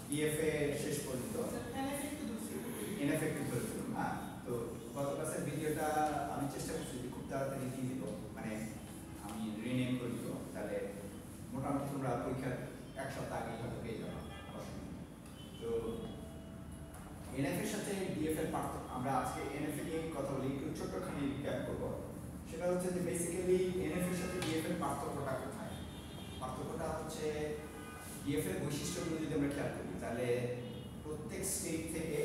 DFA শেষ পর্যন্ত NF একটু ধরেছিলাম না। তো গত ক্লাসের ভিডিওটা আমি চেষ্টা করছি যে খুব তাড়াতাড়ি দিয়ে দিব, মানে আমি রিনেম করে দিব, তাহলে মোটামুটি তোমরা পরীক্ষার এক সপ্তাহ আগেই হয়তো পেয়ে যাবো। তো এনএফ এর সাথে ডিএফ এর পার্থক্য, আমরা আজকে এনএফ নিয়ে কথা বলি, একটু ছোট্টখানি রিক্যাপ করবো। সেটা হচ্ছে যে বেসিক্যালি এনএফ এর সাথে ডিএফ এর পার্থক্যটা কোথায়? পার্থক্যটা হচ্ছে ডিএফ এর বৈশিষ্ট্যগুলো যদি আমরা খেয়াল করি, তাহলে প্রত্যেক স্টেট থেকে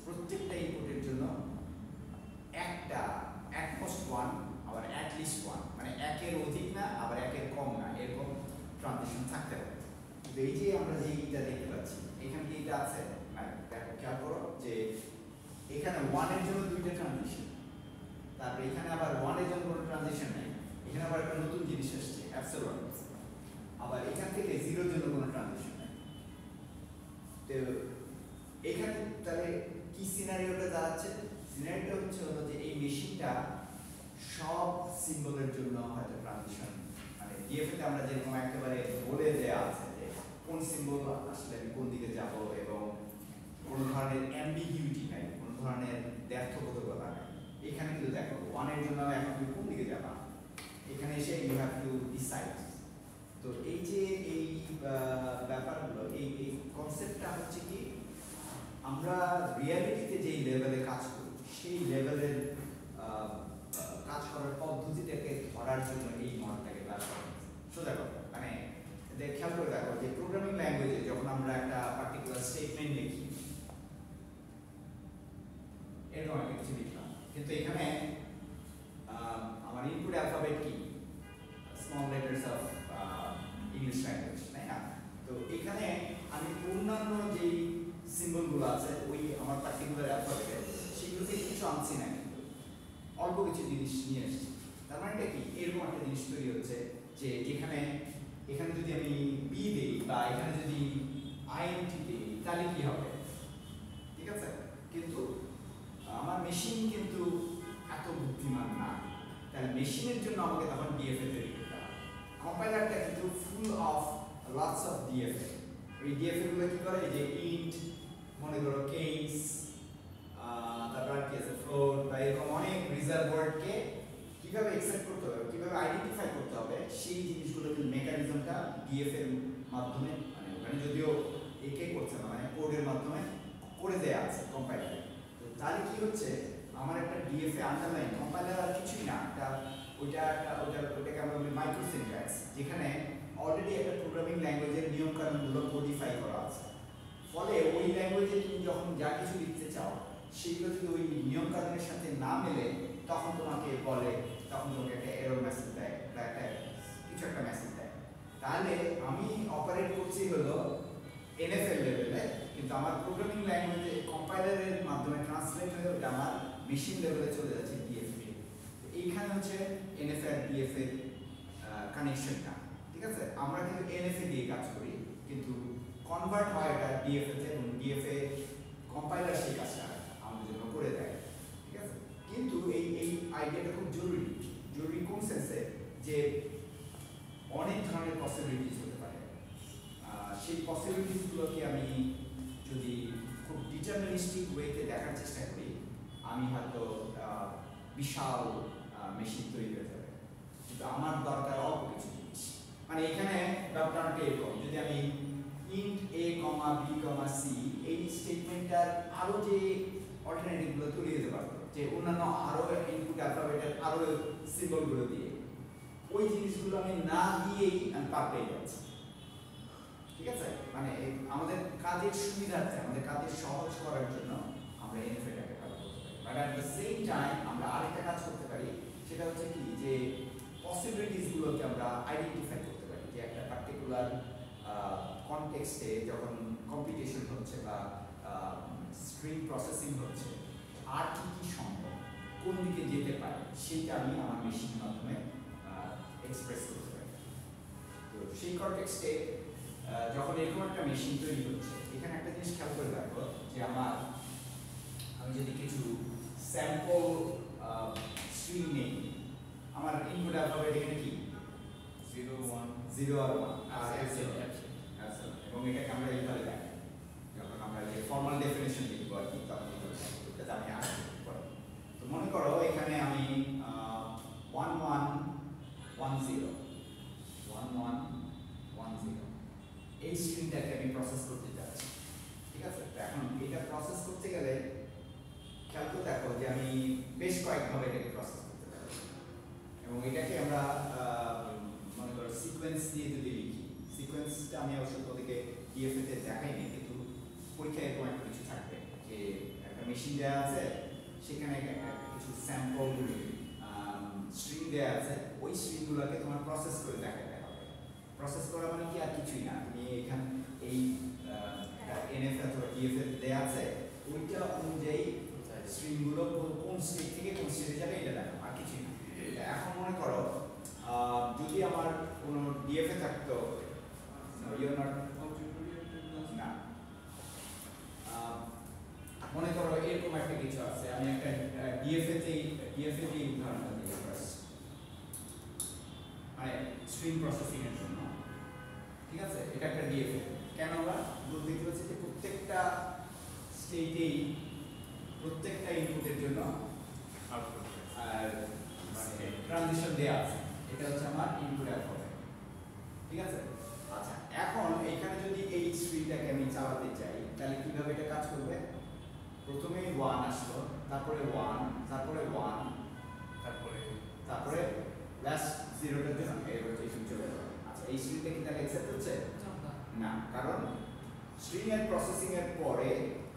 প্রত্যেকটা ইনপুটের জন্য একটা অ্যাটমোস্ট ওয়ান, আবার অ্যাটলিস্ট ওয়ান, মানে একের অধিক না আবার একের কম না, এরকম ট্রানজিশন থাকতে হবে। কিন্তু এই যে আমরা যে এইটা দেখতে পাচ্ছি, এখানে কি এটা আছে? দেখো খেয়াল করো যে এখানে ওয়ানের জন্য দুইটা ট্রানজিশন, তারপরে এখানে আবার ওয়ানের জন্য কোনো ট্রানজিশন নেই, এখানে আবার একটা নতুন জিনিস আসছে অ্যাপসিলন, আবার এখান থেকে জিরোর জন্য কোনো ট্রানজিশন নেই। তো এখানে তাহলে কি সিনারিওটা দাঁড়াচ্ছে? সিনারিওটা হচ্ছে হলো যে এই মেশিনটা সব সিম্বলের জন্য হয়তো ট্রানজিশন, মানে ডিএফএ তে আমরা যেরকম একেবারে বলে দেয়া আছে যে কোন সিম্বল আসলে আমি কোন দিকে যাব, এবং কোন ধরনের অ্যাম্বিগিউটি নাই, কোন ধরনের দ্ব্যর্থবোধকতা নাই। এখানে কিন্তু দেখো ওয়ানের জন্য এখন তুমি কোন দিকে যাবা, এখানে এসে ইউ হ্যাভ টু ডিসাইড। তো এই যে এই ব্যাপারগুলো, এই কনসেপ্টটা হচ্ছে কি, আমরা রিয়ালিটিতে যেই লেভেলে কাজ করি সেই লেভেলের কাজ করার পদ্ধতিটাকে ধরার জন্য এই মডেলটাকে ব্যবহার করা হয়েছে। সোজা কথা, মানে খেয়াল করে দেখো যে প্রোগ্রামিং ল্যাঙ্গুয়েজে যখন আমরা একটা পার্টিকুলার স্টেটমেন্ট লিখি, এরকম একটা কিছু লিখলাম, কিন্তু এখানে আমার ইনপুট অ্যালফাবেট কি small letters of English language, তাই না? তো এখানে আমি অন্যান্য যেই সিম্বলগুলো আছে ওই আমার পার্টিকুলার অ্যালফাবেটের, সেগুলো থেকে কিছু আনছি না, কিন্তু অল্প কিছু জিনিস নিয়ে এসেছি। তার মানে কি এরকম একটা জিনিস তৈরি হচ্ছে যে এখানে যদি আমি বি দিই বা এখানে যদি আইএনটি দিই, তাহলে কি হবে? ঠিক আছে, কিন্তু আমার মেশিন কিন্তু এত বুদ্ধিমান না, তাহলে মেশিনের জন্য আমাকে তখন ডিএফএ তৈরি করতে হবে। কম্পাইলারটা কিন্তু full of lots of DFA. ওই ডিএফএ গুলো কি করে, যে ইন্ট, মনে করো কেস, তারপর কি আছে ফ্লোট, বা এরকম অনেক রিজার্ভ ওয়ার্ডকে কিভাবে এক্সেপ্ট করতে হবে, কিভাবে আইডেন্টিফাই করতে হবে, সেই জিনিসগুলো কিন্তু মেকানিজমটা ডিএফ এর মাধ্যমে, মানে ওখানে যদিও একে করছে না, মানে কোডের মাধ্যমে করে দেয়া আছে কম্পাইলারে। তো তাহলে কি হচ্ছে, আমার একটা ডিএফএ আন্ডারলাইন কম্পাইলার আর কিছুই না, ওটাকে আমরা বলি মাইক্রো সিনট্যাক্স, যেখানে অলরেডি একটা প্রোগ্রামিং ল্যাঙ্গুয়েজের নিয়ম কানুনগুলো কোডিফাই করা আছে। ফলে ওই ল্যাঙ্গুয়েজে তুমি যখন যা কিছু লিখতে চাও, সেগুলো যদি ওই নিয়ম কানুনের সাথে না মেলে, তখন তোমাকে বলে, তখন তোমাকে একটা এরর মেসেজ দেয় বা একটা কিছু একটা মেসেজ দেয়। তাহলে আমি অপারেট করছি হলো এনএফএল লেভেলে, কিন্তু আমার প্রোগ্রামিং ল্যাঙ্গুয়েজে কম্পাইলারের মাধ্যমে ট্রান্সলেট হয়ে ওটা আমার মেশিন লেভেলে চলে যাচ্ছে ডিএফএ। এইখানে হচ্ছে এনএফএ আর ডিএফএ কানেকশনটা। ঠিক আছে, আমরা কিন্তু এনএফএ দিয়ে কাজ করি, কিন্তু কনভার্ট হয় এটা ডিএফএ তে, এবং ডিএফএ কম্পাইলার সেই কাজটা আমাদের জন্য করে দেয়। ঠিক আছে, কিন্তু এই আইডিয়াটা খুব জরুরি কোন সেন্সে, যে অনেক ধরনের পসিবিলিটিস হতে পারে। সেই পসিবিলিটিসগুলোকে আমি যদি খুব ডিটারমিনিস্টিক ওয়েতে দেখার চেষ্টা করি, আমি হয়তো বিশাল মেশিন তৈরি হয়ে যাবে, কিন্তু আমার দরকার অল্প কিছু জিনিস। মানে এখানে ব্যাপারটা এরকম, যদি আমি ইন্ট a, b, c এই স্টেটমেন্টটার আরো যে অল্টারনেটিভগুলো তৈরি হতে পারতো, যে অন্যান্য আরো ইনপুট অ্যালফাবেটের আরো সিম্বলগুলো দিয়ে, ওই জিনিসগুলো আমি না দিয়েই আমি পার পেয়ে যাচ্ছি। ঠিক আছে, মানে আমাদের কাজের সুবিধার্থে, আমাদের কাজের সহজ করার জন্য আমরা এনএফএটাকে ব্যবহার করতে পারি। But at the same time আমরা আরেকটা কাজ করতে পারি, সেটা হচ্ছে কি, যে পসিবিলিটিসগুলোকে আমরা আইডেন্টিফাই করতে পারি, যে একটা পার্টিকুলার কনটেক্সটে যখন কম্পিটিশন হচ্ছে বা স্ট্রিং প্রসেসিং হচ্ছে, আর কি কি সম্ভব, কোন দিকে যেতে পারে, সেইটা আমি আমার মেশিনের মাধ্যমে এক্সপ্রেস করতে পারি। তো সেই কনটেক্সটে যখন এরকম একটা মেশিন তৈরি হচ্ছে, এখানে একটা জিনিস খেয়াল করে রাখবো, যে আমি যদি কিছু স্যাম্পল স্ট্রিং নেই, আমার ইনপুট অ্যালফাবেট এখানে কি 0 1 0 আর 1 আর এবং এটাকে আমরা এইভাবে দেখাই। যে ফর্মাল ডেফিনেশন লিখবো আর কি, তখন এটা আমি আগে পড়ব। তো মনে করো এখানে আমি 1110 এই স্ট্রিংটাকে আমি প্রসেস করতে যাচ্ছি, ঠিক আছে? তো এখন এটা প্রসেস করতে গেলে খেয়াল করে দেখো যে আমি বেশ কয়েকভাবে এটাকে প্রসেস করতে পারি, এবং এটাকে আমরা মনে করো সিকোয়েন্স দিয়ে যদি লিখি, সিকোয়েন্সটা আমি অবশ্য তোদেরকে ডিএফএ তে দেখাইনি, কিন্তু পরীক্ষায় এরকম একটা কিছু থাকবে যে একটা মেশিন দেওয়া আছে, সেখানে কিছু স্যাম্পল স্ট্রিং দেওয়া আছে, ওই স্ট্রিংগুলোকে তোমার প্রসেস করে দেখাতে হবে। প্রসেস করা মানে কি আর কিছুই না, তুমি এখানে এই এনএফ অথবা ডিএফএ দেওয়া আছে, ওইটা অনুযায়ী স্ট্রিংগুলো কোন স্টেট থেকে কোন স্টেটে যাবে এটা দেখো, আর কিছুই না। এখন মনে করো যদি আমার কোনো ডিএফএ থাকতো, না মনে করো এরকম একটা কিছু আছে, আমি একটা ডিএফএ তে উদাহরণটা দিই ফার্স্ট, মানে স্ট্রিং প্রসেসিং এর জন্য, ঠিক আছে? এটা একটা ডিএফএ, কেন আমরা দেখতে পাচ্ছি যে প্রত্যেকটা স্টেটেই প্রত্যেকটা ইনপুটের জন্য আর মানে ট্রানজিশন দেওয়া আছে, এটা হচ্ছে আমার ইনপুট অ্যালফাবেট, ঠিক আছে? আচ্ছা, এখন এখানে যদি এই স্ট্রিংটাকে আমি চালাতে চাই, তাহলে কিভাবে এটা কাজ করবে? প্রথমে 1 আসলো, তারপরে 1, তারপরে 1, তারপরে লাস্ট 0টার জন্য এই রোটেশন চলে যাবে। আচ্ছা, এই স্ট্রিংটা কি তাহলে অ্যাকসেপ্ট হচ্ছে না, কারণ স্ট্রিং এর প্রসেসিং এর পরে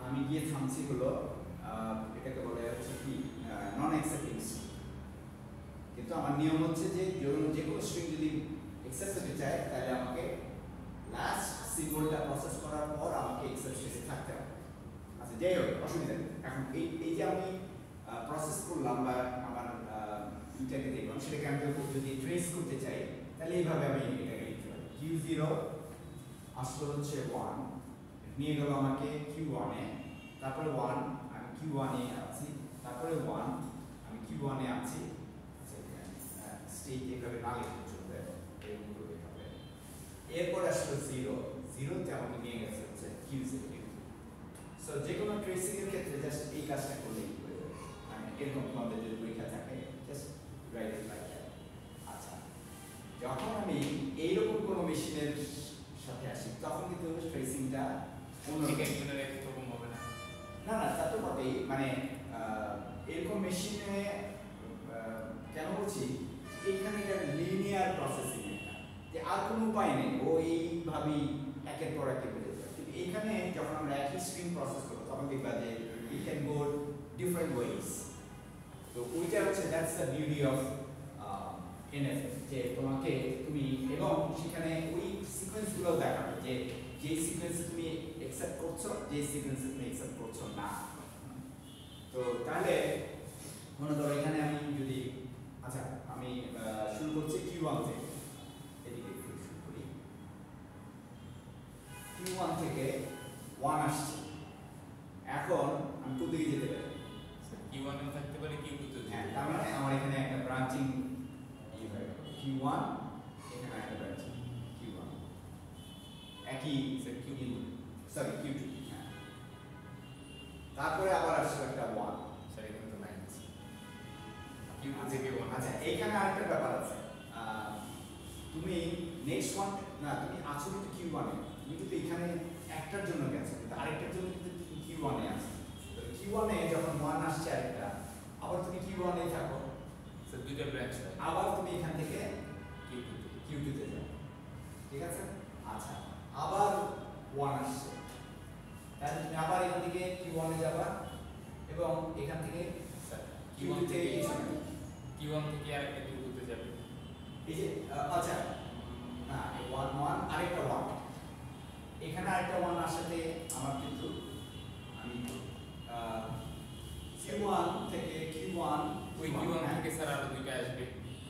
আমি গিয়ে থামছি হলো এটাকে বলে হচ্ছে কি নন অ্যাকসেপ্টিং স্ট্রিং। কিন্তু আমার নিয়ম হচ্ছে যে যে কোনো স্ট্রিং যদি অ্যাকসেপ্ট হতে চায়, তাহলে আমাকে লাস্ট সিম্বলটা প্রসেস করার পর আমাকে অ্যাকসেপ্ট স্টেজে থাকতে হবে। আচ্ছা, যাই হোক, অসুবিধা নেই। এখন এই যে আমি প্রসেস করলাম বা আমার ইটাকে দেখলাম, সেটাকে আমি যদি ট্রেস করতে চাই, তাহলে এইভাবে আমি এটাকে লিখতে পারি। Q0 আসলে হচ্ছে 1, নিয়ে গেল আমাকে Q1 এ, তারপরে 1 আমি Q1 এ আছি, তারপরে 1 আমি Q1 এ আছি। স্টেট এইভাবে না লিখতে চলবে, এরকম হবে। এরপর আসলে 0 তে আমাকে নিয়ে গেছে হচ্ছে Q0। সো যে কোনো ট্রেসিং এর ক্ষেত্রে জাস্ট এই কাজটা করলেই হয়ে যাবে। মানে এরকম তোমাদের যদি পরীক্ষা থাকে, just right it like that. আচ্ছা, যখন আমি এইরকম কোনো মেশিনের সাথে আসি, তখন কিন্তু ট্রেসিংটা এরকম হবে না। না, তা তো বটেই। মানে এরকম মেশিনে কেন বলছি, এইখানে এটা লিনিয়ার প্রসেসিং, যে আর কোনো উপায় নেই, ও এইভাবেই একের পর একে বেড়ে যায়। কিন্তু এখানে যখন আমরা একই স্ট্রিং প্রসেস করবো, তখন দেখবা যে it can go different ways. তো ওইটা হচ্ছে that's the beauty of NFA, যে তুমি এবং সেখানে ওই সিকোয়েন্সগুলো দেখাবে যে যেই সিকোয়েন্সে তুমি অ্যাকসেপ্ট করছো, যেই সিকোয়েন্সে তুমি অ্যাকসেপ্ট করছো না। তো তাহলে মনে করো এখানে আমি যদি, আচ্ছা আমি শুরু করছি Q1 থেকে, এদিকে শুরু করি। Q1 থেকে 1 আসছে, এখন আমি কোন দিকে যেতে পারি? Q1 এ থাকতে পারে, Q2 তে। হ্যাঁ, তার মানে আমার এখানে একটা ব্রাঞ্চিং Q1, এখানে একটা ব্রাঞ্চিং Q1, একই সরি Q2। হ্যাঁ, তারপরে আবার আসছে একটা 1। স্যার এখানে তো মাইনাস Q2 থেকে 1। আচ্ছা, এখানে আরেকটা ব্যাপার আছে, তুমি নেক্সট ওয়ান না, তুমি আছো কিন্তু Q1 এ, তুমি কিন্তু এখানে একটার জন্য গেছো, কিন্তু আরেকটার জন্য কিন্তু Q1 এ আছে। তো Q1 এ যখন 1 আসছে আরেকটা, আবার তুমি Q1 এ থাকো, স্যার দুইটা ব্রাঞ্চ, আবার তুমি এখান থেকে Q2 তে যাও, ঠিক আছে? আচ্ছা, আবার 1 আসছে, তাহলে তুমি আবার এখান থেকে Q1 এ যাবা, এবং এখান থেকে স্যার Q2 তে Q1 থেকে আরেকটা Q2 তে যাবে। এই যে আচ্ছা, না 1 আরেকটা 1, এখানে আরেকটা 1 আসাতে আমার কিন্তু আমি Q1 থেকে Q1 ওই Q1 থেকে স্যার আরো দুইটা আসবে।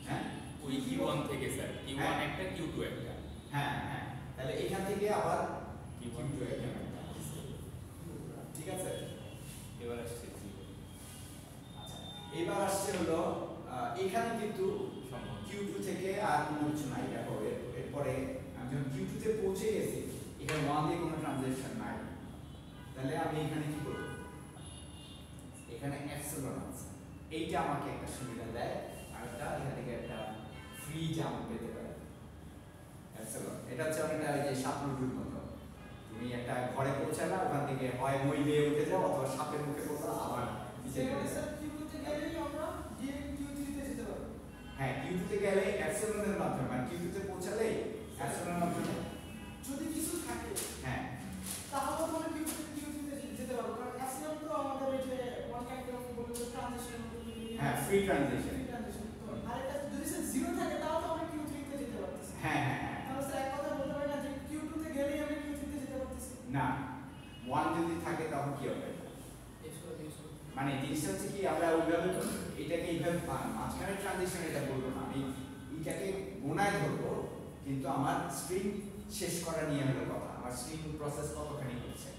হ্যাঁ, ওই Q1 থেকে স্যার Q1 একটা, Q2 একটা। হ্যাঁ, তাহলে এখান থেকে আবার Q1 একটা, ঠিক আছে? এবার আসছে 0। আচ্ছা, এবার আসছে হলো এখানে কিন্তু Q2 থেকে আর কোনো কিছু নাই। দেখো এরপরে আমি যখন Q2 তে পৌঁছে গেছি, এখানে 1 দিয়ে কোনো ট্রানজিশন নাই, তাহলে আমি এখানে কি করব, এখানে এপসিলন আছে, এইটা আমাকে একটা সুবিধা দেয়, আর একটা এখান থেকে একটা ফ্রি জাম্প পেতে পারি। এপসিলন এটা হচ্ছে অনেকটা ওই যে সাপের মতো, তুমি একটা ঘরে পৌঁছালা, ওখান থেকে হয় মই বেয়ে উঠে যাও অথবা সাপের মুখে পড়লা, আবার নিচে নেমে যাও। হ্যাঁ, Q2 তে গেলে এপসিলনের মাধ্যমে, মানে Q2 তে পৌঁছালে এপসিলনের মাধ্যমে যদি কিছু থাকে হ্যাঁ তাহলে তো আমরা Q2 তে যেতে পারবো, কারণ এপসিলন তো আমাদের এই যে ওয়ান কাইন্ড অফ বলে যে ট্রানজিশন, হ্যাঁ ফ্রি ট্রানজিশন। তো আরেকটা যদি সে জিরো থাকে তাও তো আমরা Q3 তে যেতে পারতেছি। হ্যাঁ হ্যাঁ হ্যাঁ তাহলে স্যার এক কথা বলতে পারি না যে Q2 তে গেলেই আমরা Q3 তে যেতে পারতেছি? না, 1 যদি থাকে তখন কি হবে, মানে জিনিসটা হচ্ছে কি আমরা ওইভাবে এটাকে এইভাবে মাঝখানে ট্রানজিশন এটা বলবো না, আমি এটাকে গোনায় ধরবো, কিন্তু আমার স্ট্রিং শেষ করা নিয়ে হলো কথা, আমার স্ট্রিং প্রসেস কতখানি হচ্ছে।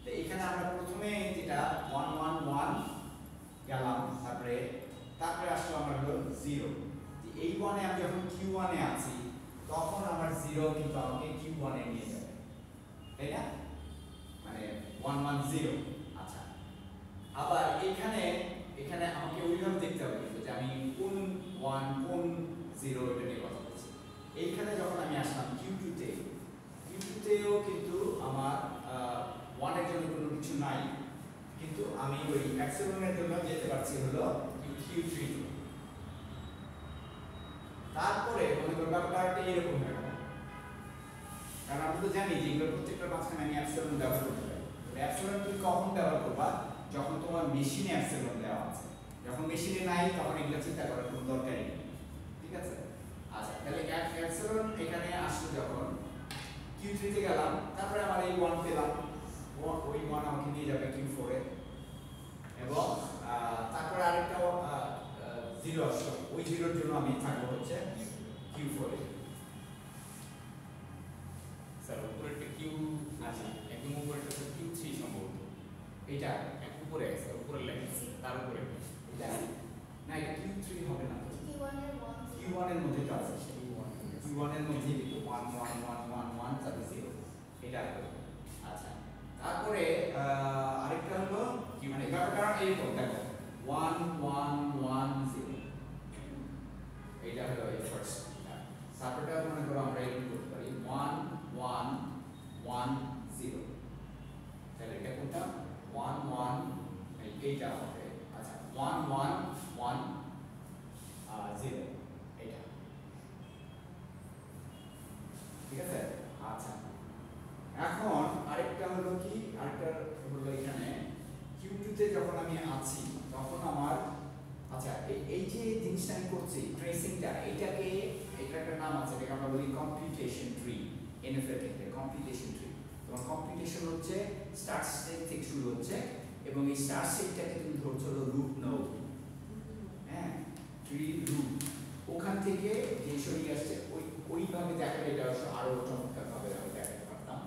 তো এখানে আমরা প্রথমে যেটা 1 1 1 গেলাম, তারপরে আসলো আমার হলো 0। এই 1 এ আমি যখন Q1 এ আছি তখন আমার 0 কিন্তু আমাকে Q1 এ নিয়ে যাবে, তাই না, মানে 1 1 0। আচ্ছা, আবার এখানে আমাকে ওইভাবে দেখতে হবে কিন্তু যে আমি কোন 1 কোন 0 এটা নিয়ে কথা বলছি। এইখানে যখন আমি আসলাম Q2 তেও কিন্তু আমার 1 এর জন্য কোনো কিছু নাই, কিন্তু আমি ওই এপসিলনের জন্য যেতে পারছি হলো Q3 তে। তারপরে মনে করো ব্যাপারটা এরকম হয়ে গেল, কারণ আমরা তো জানি যে এগুলো প্রত্যেকটা মাঝখানে আমি এপসিলন ব্যবহার করতে পারি। এপসিলন তুমি কখন ব্যবহার করবা, যখন তোমার মেশিনে এপসিলন দেওয়া আছে, যখন মেশিনে নাই তখন এগুলো চিন্তা করার কোনো দরকারই নেই, ঠিক আছে। আচ্ছা, তাহলে এপসিলন এখানে আসলো যখন Q3 তে গেলাম, তারপরে আমার এই 1 পেলাম, ওই 1 আমাকে নিয়ে যাবে Q4 এ, এবং তারপরে আরেকটা 0 আসলো, ওই 0 এর জন্য আমি থাকবো হচ্ছে Q4 এ। স্যার উপরেরটা Q, আচ্ছা একদম উপরেরটা তো Q3 সম্ভবত, এইটা এক উপরে আছে, উপরের লাইন তার উপরে এটা না, এটা Q3 হবে না, Q1 এর 1 Q1 এর মধ্যে তো আছে, Q1 Q1 এর মধ্যে কিন্তু 1 1 1 1 1 তারপরে 0 এটা হবে। আচ্ছা, তারপরে আরেকটা হলো কি, মানে ব্যাপারটা এরকম দেখো 1 1 1 0, এটা হলো এই ফার্স্ট। তারপরটা মনে করো আমরা এরকম করতে পারি 1 1 1 0, তাহলে এটা কোনটা 1 1 এইটা হবে। আচ্ছা 1 1 1 0 এটা, ঠিক আছে। আচ্ছা, এখন আরেকটা হলো কি, আরেকটা হলো এখানে Q2 তে যখন আমি আছি তখন আমার, আচ্ছা এই যে জিনিসটা আমি করছি ট্রেসিংটা, এটাকে এটা একটা নাম আছে, এটাকে আমরা বলি কম্পিউটেশন ট্রি। এনএফ এর ক্ষেত্রে কম্পিউটেশন ট্রি, তোমার কম্পিউটেশন হচ্ছে স্টার্ট স্টেট থেকে শুরু হচ্ছে, এবং এই স্টার্ট স্টেটটাকে তুমি ধরছো হলো রুট নোড, হ্যাঁ ট্রি রুট, ওখান থেকে যে সরিয়ে আসছে ওইভাবে দেখালে এটা আরো চমৎকার ভাবে আমি দেখাতে পারতাম।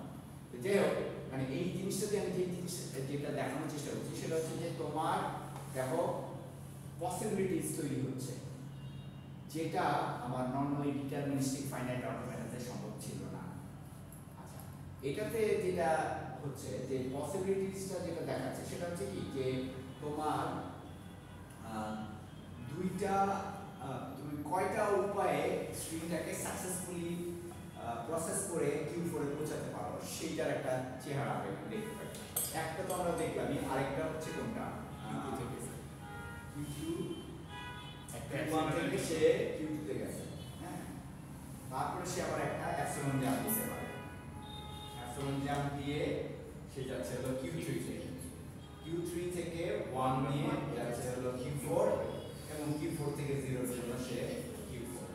যাই হোক, মানে এই জিনিসটাতে আমি যে জিনিসটা যেটা দেখানোর চেষ্টা করছি সেটা হচ্ছে যে তোমার দেখো পসিবিলিটিস তৈরি হচ্ছে, যেটা আমার নরমালি ডিটারমিনিস্টিক ফাইনাইট অটোমেটাতে সম্ভব ছিল না। আচ্ছা, এটাতে যেটা হচ্ছে যে পসিবিলিটিসটা যেটা দেখাচ্ছে সেটা হচ্ছে কি, যে তোমার তুমি কয়টা উপায়ে স্ট্রিংটাকে সাকসেসফুলি প্রসেস করে Q4 এ পৌঁছাতে পারো সেইটার একটা চেহারা আমরা এখানে দেখতে পাই। একটা তো আমরা দেখলামই, আরেকটা হচ্ছে কোনটা Q2 থেকে Q2 একটা Q1 থেকে সে Q2 তে গেছে, হ্যাঁ, তারপরে সে আবার একটা এপসিলন জাম্প দিতে পারে, এপসিলন জাম্প দিয়ে সে যাচ্ছে হলো Q3 থেকে, Q3 থেকে 1 নিয়ে যাচ্ছে হলো Q4, এবং Q4 থেকে 0 এর জন্য সে Q4।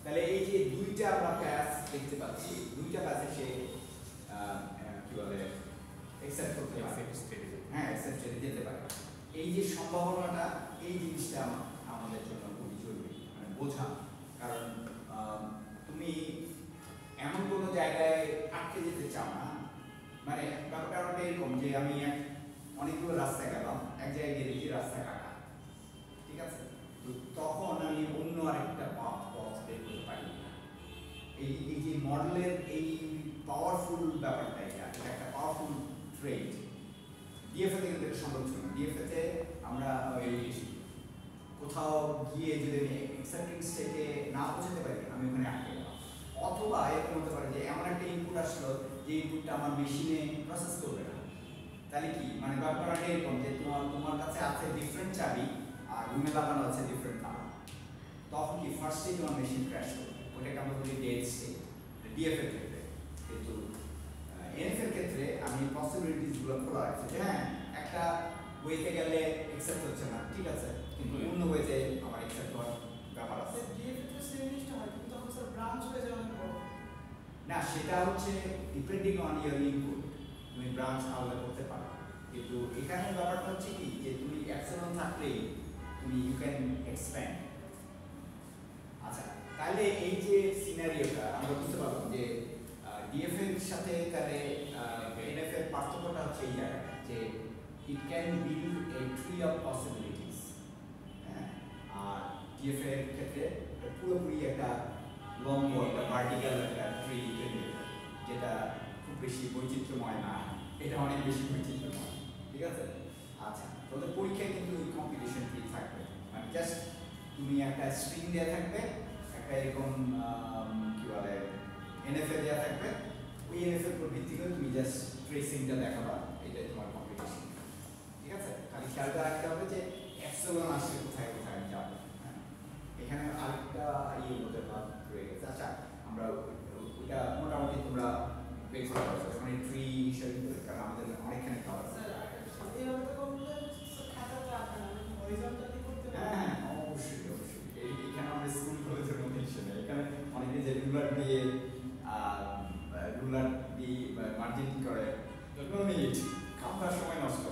তাহলে এই যে দুইটা আমরা প্যাস দেখতে পাচ্ছি, দুইটা প্যাসে সে কি বলে এক্সেপ্ট করতে পারে, হ্যাঁ এক্সেপ্ট যেতে পারে। এই যে সম্ভাবনাটা, এই জিনিসটা আমাদের জন্য খুবই জরুরি, মানে বোঝা, কারণ তুমি এমন কোনো জায়গায় আটকে যেতে চাও না, মানে ব্যাপারটা এরকম যে আমি অনেকগুলো রাস্তায় গেলাম, এক জায়গায় গিয়ে দেখি রাস্তা কাটা, ঠিক আছে, তো তখন আমি অন্য আরেকটা পথ বের করতে পারি না। এই যে মডেলের এই পাওয়ারফুল ব্যাপারটা, এটা একটা পাওয়ারফুল ট্রেড, ডিএফএ তে আমরা ওই কোথাও গিয়ে যদি আমি এক্সেপ্টিং স্টেটে না পৌঁছাতে পারি আমি ওখানে আটকে গেলাম, অথবা এরকম হতে পারে যে এমন একটা ইনপুট আসলো যে ইনপুটটা আমার মেশিনে প্রসেস করবে না। তাহলে কি মানে ব্যাপারটা এরকম যে তোমার কাছে আছে ডিফারেন্ট চাবি আর রুমে লাগানো আছে ডিফারেন্ট তালা, তখন কি ফার্স্টে তোমার মেশিন ক্র্যাশ করবে, ওটাকে আমরা বলি ডেড স্টেট ডিএফ এর ক্ষেত্রে। কিন্তু এনএফ এর ক্ষেত্রে আমি পসিবিলিটিস গুলো খোলা রাখছি যে হ্যাঁ একটা ওয়েতে গেলে অ্যাকসেপ্ট হচ্ছে না, ঠিক আছে, কিন্তু অন্য ওয়েতে আমার অ্যাকসেপ্ট হওয়ার ব্যাপার আছে। ডিএফএ তো সেম জিনিসটা হয়, কিন্তু তখন স্যার ব্রাঞ্চ হয়ে যায় অনেক বড়। না, সেটা হচ্ছে ডিপেন্ডিং অন ইয়ার ইনপুট তুমি ব্রাঞ্চ আলাদা করতে পারো, কিন্তু এখানে ব্যাপারটা হচ্ছে কি যে তুমি অ্যাপসিলন থাকলেই তুমি ইউ ক্যান এক্সপ্যান্ড। আচ্ছা, তাহলে এই যে সিনারিওটা আমরা বুঝতে পারলাম যে ডিএফ এর সাথে তাহলে এনএফ এর পার্থক্যটা হচ্ছে এই জায়গাটা যে it can build a tree of possibilities, হ্যাঁ, আর ডিএফ এর ক্ষেত্রে পুরোপুরি একটা লম্ব একটা ভার্টিক্যাল একটা ট্রি তৈরি হবে, যেটা খুব বেশি বৈচিত্র্যময় না, এটা অনেক বেশি বৈচিত্র্যময়, ঠিক আছে। আচ্ছা, তোদের পরীক্ষায় কিন্তু ওই কম্পিটিশন ট্রি থাকবে, মানে জাস্ট তুমি একটা স্ট্রিং দেওয়া থাকবে, একটা এরকম কি বলে এনএফএ দেওয়া থাকবে, ওই এনএফএ উপর ভিত্তি করে তুমি জাস্ট ট্রেসিংটা দেখাবা, এটাই তোমার কম্পিটিশন, ঠিক আছে। খালি খেয়ালটা রাখতে হবে যে অ্যাপসিলন আসলে কোথায় কোথায় যাবে। এখানে আরেকটা মধ্যে ভাগ রয়ে গেছে। আচ্ছা, আমরা ওইটা মোটামুটি তোমরা বের করতে পারছো মানে ট্রি হিসেবে, কারণ আমাদের অনেকখানি খাবার আছে। এইভাবে তো করলে খাতা তো আটকে না, হরিজন্টালি করতে হবে। হ্যাঁ, অবশ্যই অবশ্যই। এইখানে আমাদের স্কুল কলেজের মধ্যে হিসেবে এখানে অনেকে যে রুলার দিয়ে মার্জিন করে, খাবার সময় নষ্ট,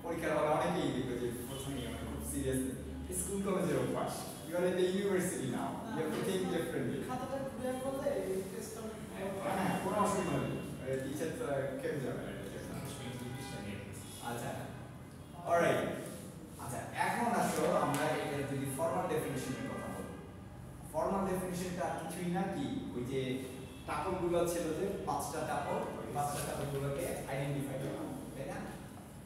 পরীক্ষার হলে অনেকেই দেখবে যে প্রথমেই আমরা খুব সিরিয়াস স্কুল কলেজের অভ্যাস। You are in the university now. You have to think differently. খাতাটা ঘুরে করলে টেস্টটা হ্যাঁ, কোনো অসুবিধা নেই। টিচার তো কেটে যাবে না। আচ্ছা, অলরাইট। আচ্ছা, এখন আসো আমরা এটা যদি ফর্মাল ডেফিনিশনের কথা বলি। ফর্মাল ডেফিনিশনটা কিছুই না, কি ওই যে টাপলগুলো ছিল যে 5টা টাপল, ওই 5টা টাপলগুলোকে আইডেন্টিফাই করা, তাই না?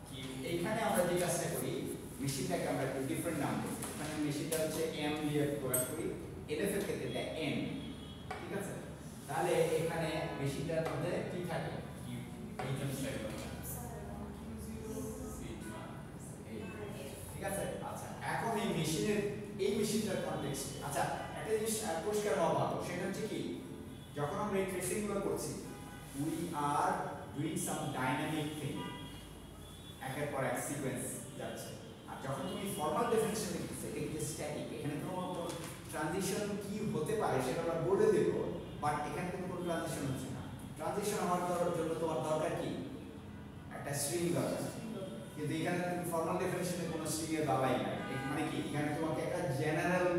কি এইখানে আমরা যে কাজটা করি, মেশিনটাকে আমরা একটু ডিফারেন্ট নাম দিই। মানে মেশিনটা হচ্ছে এম দিয়ে প্রকাশ করি, এলএফ এর ক্ষেত্রে এটা এন, ঠিক আছে। তাহলে এখানে মেশিনটার মধ্যে কি থাকে? ঠিক আছে। আচ্ছা, এখন এই মেশিনটার কনটেক্সটে আচ্ছা একটা জিনিস পরিষ্কার হওয়া ভালো, সেটা হচ্ছে কি যখন আমরা এই ট্রেসিং গুলো করছি, we are doing some dynamic thing, একের পর এক সিকোয়েন্স যাচ্ছে। আর যখন তুমি ফর্মাল ডেফিনিশন লিখছো, এটা কিন্তু স্ট্যাটিক, এখানে কোনো ট্রানজিশন কি হতে পারে সেটা আমরা বলে দেব, বাট এখানে কিন্তু কোনো ট্রানজিশন হচ্ছে না। ট্রানজিশন হওয়ার জন্য তোমার দরকার কি? একটা স্ট্রিং দরকার, কিন্তু এখানে তুমি ফর্মাল ডেফিনিশনে কোনো স্ট্রিং এর বাবাই নাই। মানে কি এখানে তোমাকে একটা জেনারেল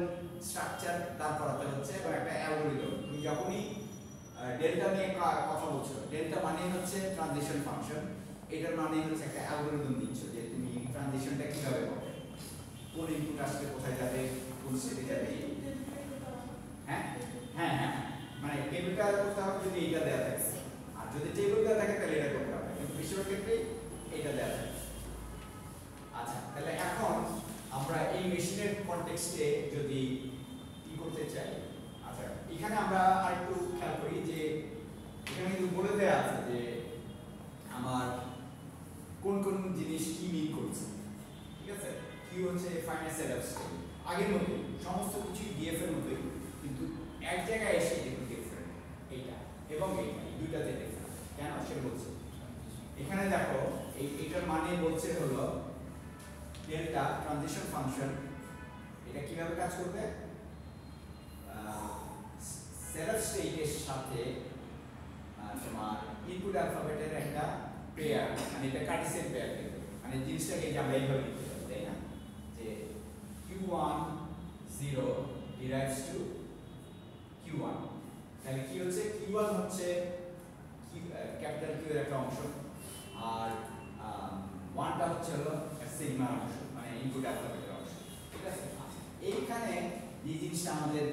স্ট্রাকচার দাঁড় করাতে হচ্ছে এবং একটা অ্যালগরিদম। তুমি যখনই ডেল্টা নিয়ে কথা বলছো, ডেল্টা মানে হচ্ছে ট্রানজিশন ফাংশন, এটার মানে হচ্ছে একটা অ্যালগরিদম দিচ্ছ যে তুমি ট্রানজিশনটা কিভাবে করবে, কোন ইনপুট আসলে কোথায় যাবে, কোন স্টেটে যাবে। হ্যাঁ হ্যাঁ হ্যাঁ, মানে টেবিলটা করতে হবে যদি এইটা দেওয়া থাকে, আর যদি টেবিল দেওয়া থাকে তাহলে এটা করতে হবে, কিন্তু বেশিরভাগ ক্ষেত্রে এইটা দেওয়া থাকে। আচ্ছা, তাহলে এখন আমরা এই মেশিনের কনটেক্সটে যদি কি করতে চাই, আচ্ছা এখানে আমরা আরেকটু খেয়াল করি যে এখানে কিন্তু বলে দেওয়া আছে যে আমার কোন কোন জিনিস কি মিন করছে, ঠিক আছে। কি হচ্ছে ফাইনাল সেটআপ স্টেট, আগের মতোই সমস্ত কিছু ডিএফ এর মতোই, কিন্তু এক জায়গায় এসে একটু ডিফারেন্ট, এইটা এবং এইটা দুইটাতে ডিফারেন্ট। কেন সেটা বলছে এখানে দেখো, এইটার মানে বলছে হলো ডেল্টা ট্রানজিশন ফাংশন, এটা কিভাবে কাজ করবে, সেটআপ স্টেটের সাথে তোমার ইনপুট অ্যালফাবেটের একটা পেয়ার, মানে এটা কার্টেসিয়ান পেয়ার দেবে, মানে জিনিসটাকে আমরা এইভাবে লিখতে পারি, তাই না, যে q1 0 derives to q1, তাহলে কি হচ্ছে q1 হচ্ছে ক্যাপিটাল কিউ এর একটা অংশ, আর 1টা হচ্ছে হলো সিগমার অংশ, মানে ইনপুট অ্যালফাবেটের অংশ, ঠিক আছে। এইখানে যে জিনিসটা আমাদের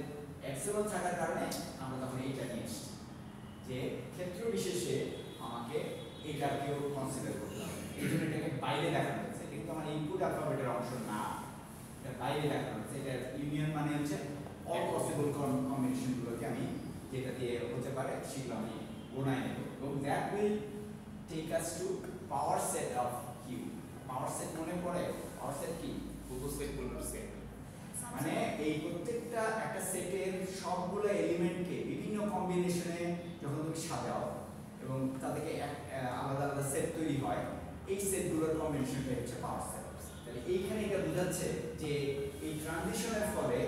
এপসিলন থাকার কারণে আমরা তখন এইটা নিয়ে এসেছি যে ক্ষেত্র বিশেষে আমাকে এইটাকেও কনসিডার করতে হবে, এই জন্য এটাকে বাইরে দেখানো হচ্ছে, কিন্তু কিন্তু আমার ইনপুট অ্যালফাবেটের অংশ না, এটা বাইরে দেখানো হচ্ছে। এটা ইউনিয়ন মানে হচ্ছে অল পসিবল কম্বিনেশনগুলোকে আমি যেটা দিয়ে হতে পারে সেগুলো আমি গোনায় নেব, এবং that will take us to power set of Q. Power set মনে পড়ে? পাওয়ার সেট কি? উপসেটগুলোর সেট। মানে এই প্রত্যেকটা একটা সেটের সবগুলো এলিমেন্টকে বিভিন্ন কম্বিনেশনে যখন তুমি সাজাও এবং তাদেরকে আলাদা আলাদা সেট তৈরি হয়, এই সেটগুলোর কম্বিনেশনটা হচ্ছে পাওয়ার সেট। তাহলে এইখানে এটা বোঝাচ্ছে যে এই ট্রানজিশনের ফলে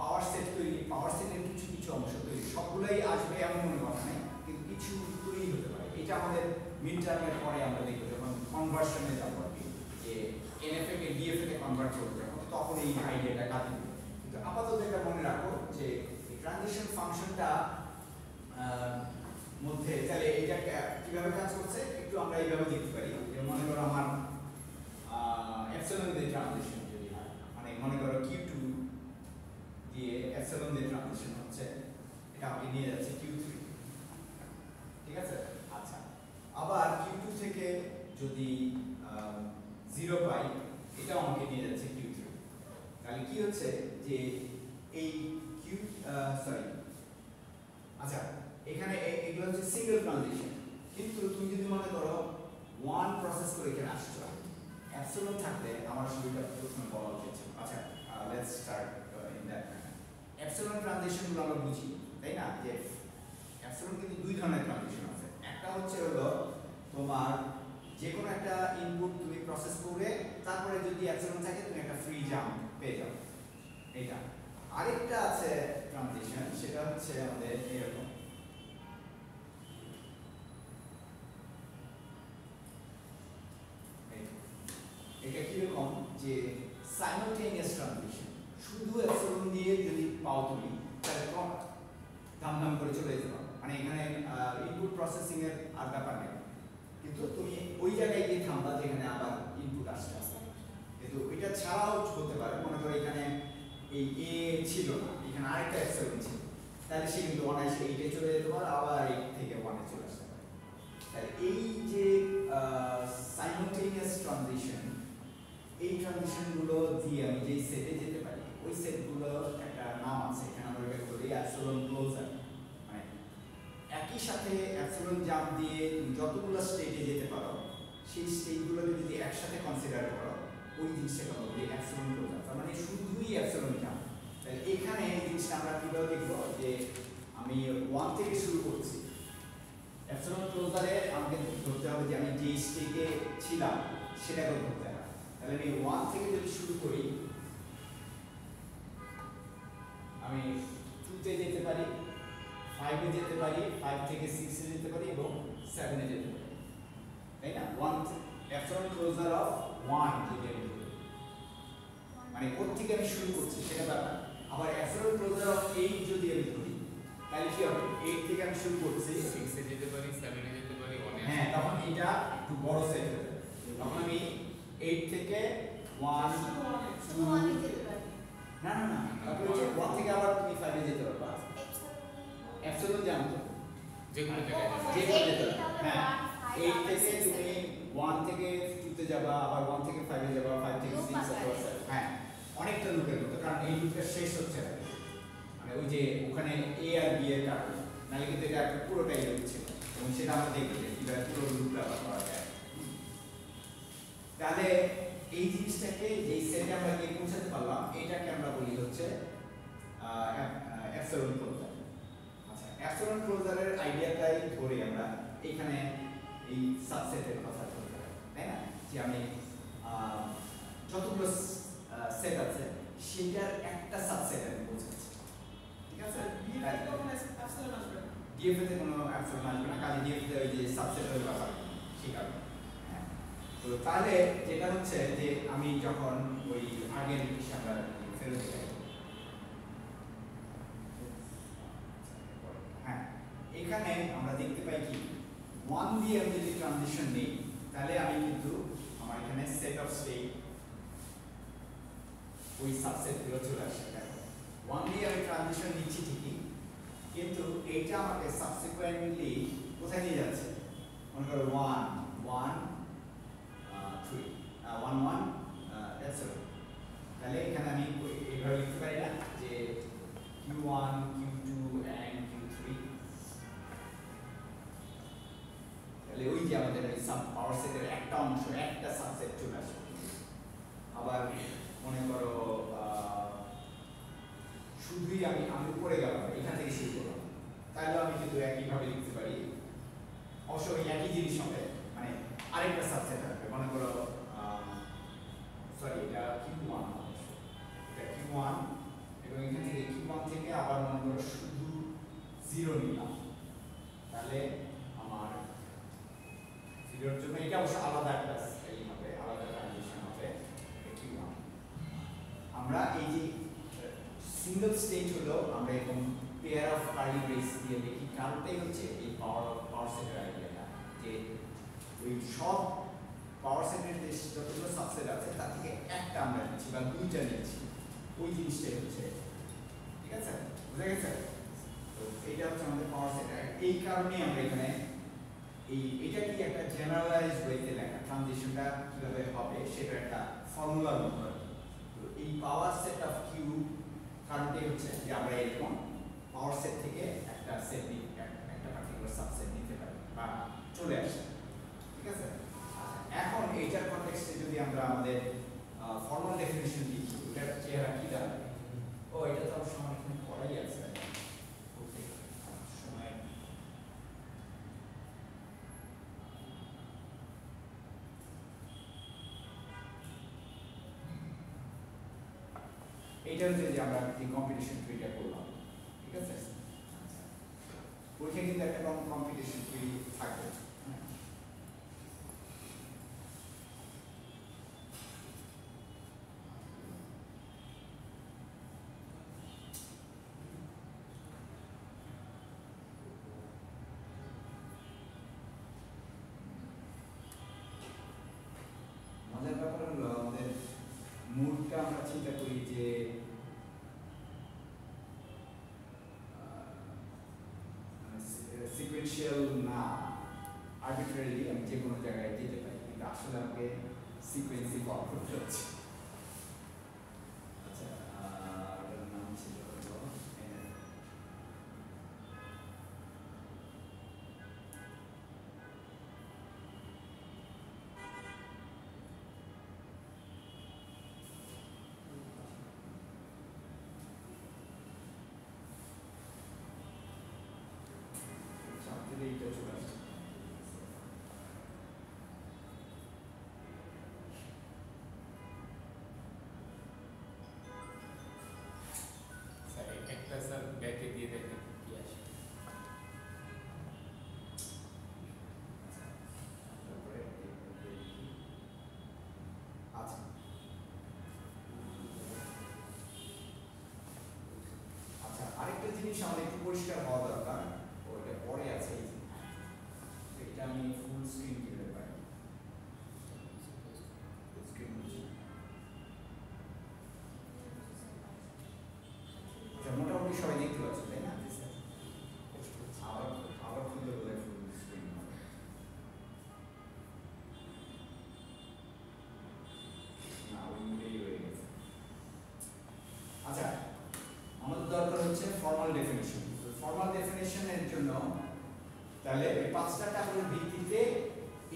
পাওয়ার সেট তৈরি, পাওয়ার সেটের কিছু কিছু অংশ তৈরি, সবগুলোই আসবে এমন কোনো কথা নেই, কিন্তু কিছু তৈরি হতে পারে। এটা আমাদের মিড টার্মের পরে আমরা দেখব যখন কনভার্সনে যাবো আর কি, যে এনএফএ কে ডিএফএ তে কনভার্ট করতে হবে, তখন এই আইডিয়াটা কাজে দেবে। কিন্তু আপাতত এটা মনে রাখো যে এই ট্রানজিশন ফাংশনটা মধ্যে তাহলে এটা কিভাবে কাজ করছে একটু আমরা এইভাবে দেখতে পারি। যে মনে করো আমার এপসিলন দিয়ে ট্রানজিশন যদি হয়, মানে মনে করো Q2 দিয়ে এপসিলন দিয়ে ট্রানজিশন হচ্ছে, এটা আমাকে নিয়ে যাচ্ছে Q3, ঠিক আছে? আচ্ছা, আবার Q2 থেকে যদি 0 পাই, এটাও আমাকে নিয়ে যাচ্ছে Q3। তাহলে কি হচ্ছে যে এই আচ্ছা এখানে এগুলো হচ্ছে সিঙ্গেল ট্রানজিশন, কিন্তু তুমি যদি মনে করো 1 প্রসেস করে এখানে আসছো, অ্যাপসিলন থাকলে আমার সুবিধা প্রথমে বলা উচিত ছিল। আচ্ছা, let's start in that manner. Epsilon ট্রানজিশনগুলো আমরা বুঝি, তাই না? যে অ্যাপসিলন কিন্তু দুই ধরনের ট্রানজিশন আছে। একটা হচ্ছে হলো তোমার যে কোনো একটা ইনপুট তুমি প্রসেস করে তারপরে যদি অ্যাপসিলন থাকে তুমি একটা ফ্রি জাম্প পেয়ে যাও, এটা। আরেকটা আছে ট্রানজিশন, সেটা হচ্ছে আমাদের এরকম। এটা কিরকম যে সাইমালটেনিয়াস ট্রানজিশন, শুধু অ্যাপসিলন দিয়ে যদি পাও তুমি তাহলে দাম দাম করে চলে যেতে পারো, মানে এখানে ইনপুট প্রসেসিং এর আর ব্যাপার নেই, কিন্তু তুমি ওই জায়গায় গিয়ে থামবা যেখানে আবার ইনপুট আসছে। কিন্তু এটা ছাড়াও হতে পারে, মনে করো এখানে এই এ ছিল না, এখানে আরেকটা অ্যাপসিলন ছিল, তাহলে সে কিন্তু অনায়াসে এইটে চলে যেতে পারে, আবার 8 থেকে 1 এ চলে আসতে পারে। তাহলে এই যে সাইমালটেনিয়াস ট্রানজিশন, এই ট্রানজিশনগুলো দিয়ে আমি যেই সেটে যেতে পারি, ওই সেটগুলো একটা নাম আছে, এখানে আমরা এটা বলি অ্যাপসিলন ক্লোজার। মানে একই সাথে অ্যাপসিলন জাম্প দিয়ে তুমি যতগুলো স্টেটে যেতে পারো, সেই স্টেটগুলোকে যদি একসাথে কনসিডার করো, ওই জিনিসটাকে আমরা বলি অ্যাপসিলন ক্লোজার। তার মানে শুধুই অ্যাপসিলন জাম্প। তাহলে এখানে এই জিনিসটা আমরা কিভাবে দেখবো, যে আমি 1 থেকে শুরু করছি, অ্যাপসিলন ক্লোজারে আমাকে ধরতে হবে যে আমি যে স্টেটে ছিলাম সেটাকে ধরতে হবে। তাহলে আমি 1 থেকে যদি শুরু করি, আমি 2 তে যেতে পারি, 5 এ যেতে পারি, 5 থেকে 6 এ যেতে পারি এবং 7 এ যেতে পারি, তাই না? 1 অ্যাপসিলন ক্লোজার অফ 1 যদি আমি ধরি, মানে কোথা থেকে আমি শুরু করছি সেটা ব্যাপার। আবার অ্যাপসিলন ক্লোজার অফ 8 যদি আমি ধরি, তাহলে কি হবে? 8 থেকে আমি শুরু করছি, 6 এ যেতে পারি, 7 এ যেতে পারি, 1 এ। হ্যাঁ, তখন এটা একটু বড় সেট হয়ে যাবে। তখন আমি 8 থেকে 1 শুধু 1 এ যেতে পারি। না না না, তারপর হচ্ছে 1 থেকে আবার তুমি 5 এ যেতে পারবা। অ্যাপসিলন জানো তো, যে কোনো জায়গায় যাবো। যে কোনো যেতে পারবা। হ্যাঁ, 8 থেকে তুমি 1 থেকে 2 তে যাবা, আবার 1 থেকে 5 এ যাবা, 5 থেকে 6 অথবা 7। হ্যাঁ, অনেকটা লুপের মতো, কারণ এই লুপটা শেষ হচ্ছে না, মানে ওই যে ওখানে এ আর বি এর কারণে, নাহলে কিন্তু এটা পুরোটাই লুপ ছিল, এবং সেটা আমরা দেখবো যে কিভাবে পুরো লুপটা আবার করা যায়। তাহলে এই জিনিসটাকে যেই সেটে আমরা গিয়ে পৌঁছাতে পারলাম, এটাকে আমরা বলি হচ্ছে অ্যাপসিলন ক্লোজার। আচ্ছা, অ্যাপসিলন ক্লোজারের আইডিয়াটাই ধরে আমরা এখানে এই সাবসেটের কথা বলতে পারি, তাই না? যে আমি যতগুলো সেট আছে সেটার একটা সাবসেট আমি বোঝাচ্ছি, ঠিক আছে? ডিএফএ তে কোনো অ্যাপসিলন আসবে না, কাজে ডিএফএ তে ওই যে সাবসেটের ব্যাপার ঠিক আছে। তো তাহলে যেটা হচ্ছে যে আমি যখন ওই আগের জিনিসটা আমরা ফেরত যাই, হ্যাঁ, এখানে আমরা দেখতে পাই কি 1 দিয়ে আমি যদি ট্রানজিশন নেই, তাহলে আমি কিন্তু আমার এখানে সেট অফ স্টেট ওই সাবসেটগুলো চলে আসে। 1 দিয়ে আমি ট্রানজিশন নিচ্ছি ঠিকই, কিন্তু এইটা আমাকে সাবসিকুয়েন্টলি কোথায় নিয়ে যাচ্ছে? মনে করো 1 1 3 1 এপসিলন। তাহলে এখানে আমি এইভাবে লিখতে পারি না যে Q1 Q2 and Q3, তাহলে ওই যে আমাদের এই সাব পাওয়ার সেটের একটা অংশ একটা সাবসেট চলে আসে। আবার মনে করো শুধুই আমি উপরে গেলাম এখান থেকে শুরু করলাম, তাহলে আমি কিন্তু একইভাবে লিখতে পারি, অবশ্যই একই জিনিস হবে, মানে আরেকটা সাবসেট থাকবে। মনে করো সরি এটা Q1, এটা Q1 এবং এখান থেকে Q1 থেকে আবার মনে করো শুধু 0 নিলাম, তাহলে আমার 0 এর জন্য এটা অবশ্য আলাদা একটা এই হবে, আলাদা ট্রানজিশন হবে Q1। আমরা এই যে সিঙ্গেল স্টেজ হলো আমরা এরকম পেয়ার অফ কার্লি ব্রেস দিয়ে লিখি, কারণটাই হচ্ছে এই পাওয়ার সেটের আইডিয়াটা, যে ওই সব পাওয়ার সেটের যে যতগুলো সাবসেট আছে তার থেকে একটা আমরা নিচ্ছি বা দুইটা নিচ্ছি, ওই জিনিসটাই হচ্ছে, ঠিক আছে, বুঝা গেছে? তো এইটা হচ্ছে আমাদের পাওয়ার সেট। এই কারণে আমরা এখানে এটা কি একটা জেনারেলাইজড ওয়েতে লেখা, ট্রানজিশনটা কিভাবে হবে সেটা একটা ফর্মুলার মতো। তো এই পাওয়ার সেট অফ কিউ কারণটাই হচ্ছে যে আমরা এরকম পাওয়ার সেট থেকে একটা সেট একটা পার্টিকুলার সাবসেট নিতে পারি বা চলে আসে, ঠিক আছে? এখন এইটার কনটেক্সটে যদি আমরা আমাদের ফর্মাল ডেফিনিশন লিখি, এটার চেহারা কি দাঁড়াবে? ও এটা তো অবশ্য আমার এখানে পড়াই আছে, ওকে সময় এইটা হচ্ছে যে আমরা যে কম্পিটিশন ট্রিটা করলাম, ঠিক আছে? ওইখানে কিন্তু একটা কম্পিটিশন ট্রি থাকবে। মজার ব্যাপার হলো আমাদের মুডটা আমরা চিন্তা করি যে সিকুয়েন্সিয়াল না, আর্বিট্রারিলি আমি যে কোনো জায়গায় যেতে পারি, কিন্তু আসলে আমাকে সিকুয়েন্সই ফলো করতে হচ্ছে। আচ্ছা, ওটার নাম ছিল এইটা চলে আসছে। স্যার একটা স্যার ব্যাকে দিয়ে দেখেন কি আসে। আচ্ছা, আচ্ছা আরেকটা জিনিস আমাদের একটু পরিষ্কার হওয়া দরকার, ওইটা পরে আছে, এটা আমি ফুল স্ক্রিন দিতে পারি, ফুল স্ক্রিন মোটামুটি সবাই দেখতে পাচ্ছ তাই না? আবার আবার খুলতে বলে ফুল স্ক্রিন হবে না, ওই মুডেই রয়ে গেছে। আচ্ছা, আমাদের দরকার হচ্ছে ফর্মাল ডেফিনিশন। ফর্মাল ডেফিনিশনের জন্য তাহলে এই পাঁচটা টাগুলোর ভিত্তিতে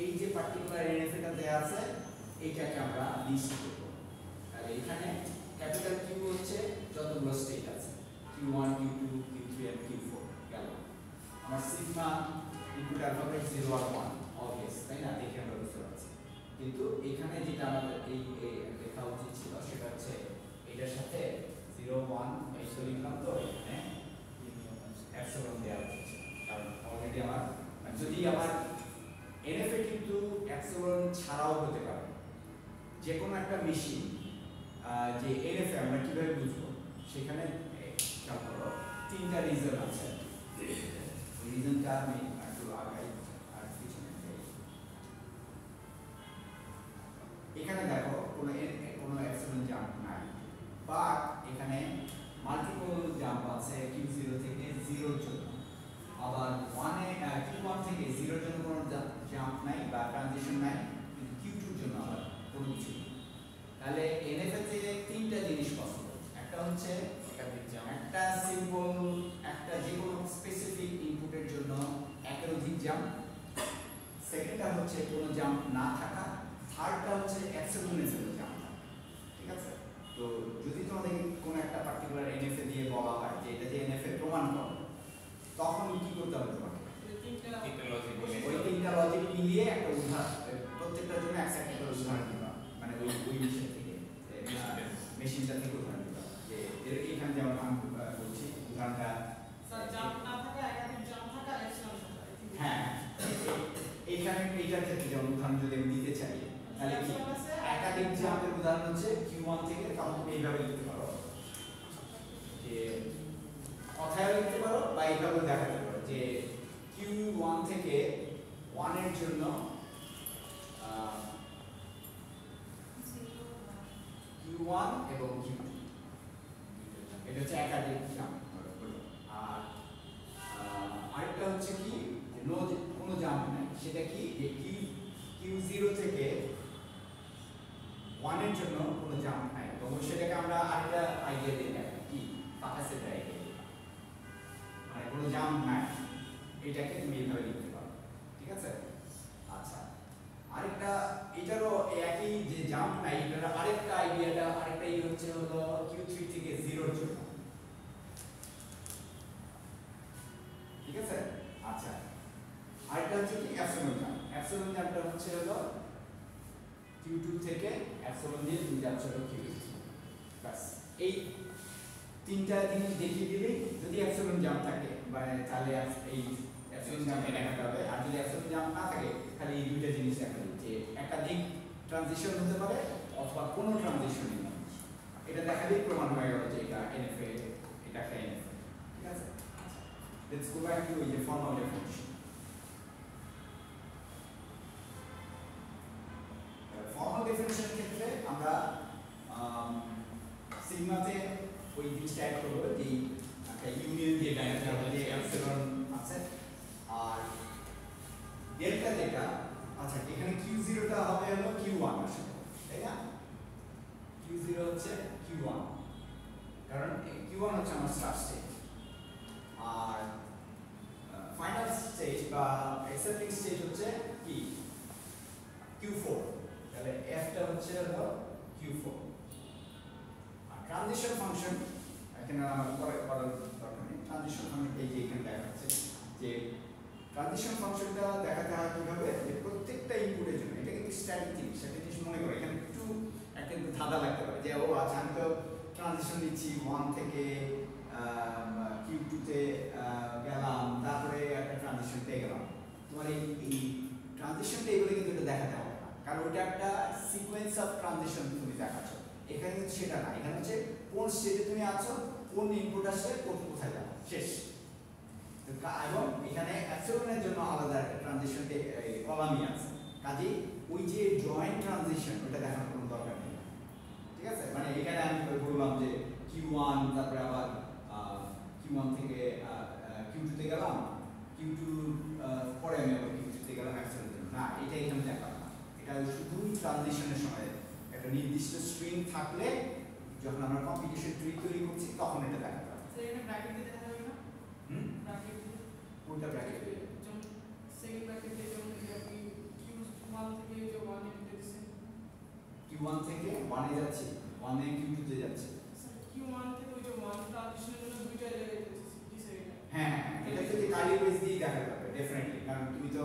এই যে পার্টিকুলার এনএফটা দেয়া আছে এইটাকে আমরা লিস্ট করব। তাহলে এখানে ক্যাপিটাল কিউ হচ্ছে যতগুলো স্টেট আছে, Q1 Q2 Q3 and Q4 গেল। আমার সিগমা ইনপুট অ্যালফাবেট 0 আর 1 অবভিয়াস, তাই না? দেখে আমরা বুঝতে পারছি। কিন্তু এখানে যেটা আমাদের এই লেখা উচিত ছিল সেটা হচ্ছে এটার সাথে 0 1 এই সরি লিখলাম, তো এখানে এপসিলন দেওয়া উচিত, কারণ অলরেডি আমার যদি আমার এনএফএ কিন্তু এপসিলন ছাড়াও হতে পারে। যে কোনো একটা মেশিন যে এনএফএ আমরা কিভাবে বুঝবো, সেখানে খেয়াল করো তিনটা রিজন আছে। রিজনটা আমি একটু আগাই আর পিছনে যাই। এখানে দেখো কোনো এপসিলন জাম্প নাই, বাট এখানে মাল্টিপল জাম্প আছে Q0 থেকে 0 এর জন্য, আবার Q1 থেকে 0 এর জন্য কোনো জাম্প নাই বা ট্রানজিশন নাই, কিন্তু Q2 এর জন্য আবার কোনো কিছু জাম্প না থাকা, থার্ডটা হচ্ছে অ্যাবসলিউটের জন্য জাম্প থাকা। ঠিক আছে? তো যদি তোমাদের কোনো একটা পার্টিকুলার এনএফএ দিয়ে বলা হয় যে এটা যে এনএফএ প্রমাণ করো, তখন কি করতে হবে তোমাকে? ওই তিনটা লজিক মিলিয়ে একটা উদাহরণ, প্রত্যেকটার জন্য একটা করে উদাহরণ দিবা, মানে ওই বিষয় থেকে মেশিনটা থেকে উদাহরণ দিবা। যে এখানে যেমন আমি বলছি উদাহরণটা, হ্যাঁ এইখানে এইটার ক্ষেত্রে যেমন উদাহরণ যদি আমি দিতে চাই, তাহলে কি একাধিক জাম্পের উদাহরণ হচ্ছে Q1 থেকে, তখন তুমি এইভাবে লিখতে পারো, যে কথায় লিখতে পারো বা এইভাবে দেখাতে পারো যে Q1 থেকে 1 এর জন্য Q1 এবং Q2, এটা হচ্ছে একাধিক জাম্প। আর আরেকটা হচ্ছে কি কোনো জাম্প নাই, সেটা কি যে Q0 থেকে 1 এর জন্য কোনো জাম্প নাই, তখন সেটাকে আমরা আরেকটা আইডিয়া দিয়ে দেখাই, কি ফাঁকা সেটের আইডিয়া, মানে কোনো জাম্প নাই, এটাকে তুমি এইভাবে লিখতে পারো। ঠিক আছে? আচ্ছা, আরেকটা এটারও একই যে জাম্প নাই, এটার আরেকটা আইডিয়াটা, আরেকটা হচ্ছে হলো Q3 থেকে 0 এর জন্য। ঠিক আছে? আচ্ছা, আরেকটা হচ্ছে কি অ্যাবসলিউট জাম্প। অ্যাবসলিউট জাম্পটা হচ্ছে হলো Q2 থেকে অ্যাবসলিউট দিয়ে তুমি যাচ্ছ Q3, বাস এই তিনটা জিনিস দেখিয়ে দিলেই যদি অ্যাবসলিউট জাম্প থাকে মানে তাহলে এই অ্যাবসলিউট জাম্পে দেখাতে হবে, আর যদি অ্যাবসলিউট জাম্প না থাকে তাহলে এই দুইটা জিনিস দেখাবে, যে একাধিক ট্রানজিশন হতে পারে অথবা কোনো ট্রানজিশনই নয়। এটা দেখালেই প্রমাণ হয়ে গেল যে এটা এনএফএ, এটা একটা এনএফএ। ঠিক আছে? Let's go back to the formal definition. Formal definition ক্ষেত্রে আমরা সিগমাতে ওই জিনিসটা অ্যাড করব, যে একটা ইউনিয়ন দিয়ে ডায়াগ্রাম যে এপসিলন আছে, আর ডেল্টা যেটা আচ্ছা এখানে Q0 টা হবে হলো Q1 এর সাথে, তাই না? Q0 হচ্ছে Q1, কারণ Q1 হচ্ছে আমার স্টার্ট স্টেট, আর ফাইনাল স্টেজ বা অ্যাকসেপ্টিং স্টেজ হচ্ছে কি Q4, তাহলে F টা হচ্ছে হলো Q4। আর ট্রানজিশন ফাংশন এখানে আমার পরে করার দরকার নেই, ট্রানজিশন ফাংশন এই যে এখানে দেখাচ্ছে, যে ট্রানজিশন ফাংশনটা দেখাতে হয় কিভাবে, যে প্রত্যেকটা ইনপুটের জন্য, এটা কিন্তু স্ট্যাটিক জিনিস, সেটা জিনিস মনে করো, এখানে একটু ধাঁধা লাগতে পারে যে ও আচ্ছা আমি তো ট্রানজিশন দিচ্ছি 1 থেকে Q2 তে গেলাম, তারপরে একটা ট্রানজিশন পেয়ে গেলাম। তোমার এই ট্রানজিশনটা এগুলো কিন্তু এটা দেখাতে হবে না, কারণ ওইটা একটা সিকোয়েন্স অফ ট্রানজিশন তুমি দেখাচ্ছ। এখানে কিন্তু সেটা না, এখানে হচ্ছে কোন স্টেজে তুমি আছো, কোন ইনপুট আসছে, কোথায় যাবে, শেষ। এবং এখানে অ্যাবসলিউটের জন্য আলাদা একটা ট্রানজিশন কলামই আছে, কাজেই ওই যে জয়েন্ট ট্রানজিশন ওটা দেখানোর কোনো দরকার নেই। ঠিক আছে? মানে এখানে আমি বললাম যে Q1, তারপরে আবার Q1 থেকে Q2 তে গেলাম, Q2 পরে আমি আবার Q3 তে গেলাম অ্যাবসলিউটের জন্য, না এটা এখানে দেখালাম না, এটা শুধু ট্রানজিশনের সময় একটা নির্দিষ্ট স্ট্রিং থাকলে যখন আমরা কম্পিটিশন ট্রি তৈরি করছি তখন এটা দেখাতে হবে। সেখানে ব্র্যাকেট দিতে হবে না? ব্র্যাকেট দিতে কোনটা ব্র্যাকেট দিয়ে? যেমন সেকেন্ড ব্র্যাকেট দিয়ে, যেমন আপনি Q1 থেকে যে 1 এ দিতেছেন, Q1 থেকে 1 এ যাচ্ছি, 1 এ Q2 তে যাচ্ছি। Q1 থেকে ওই যে 1 ট্রানজিশনের জন্য দুইটা জায়গায় দিতেছি, কি সেটা? হ্যাঁ, এটা যদি কার্লি ব্রেস দিয়ে দেখাতে হবে ডেফিনেটলি, কারণ তুমি তো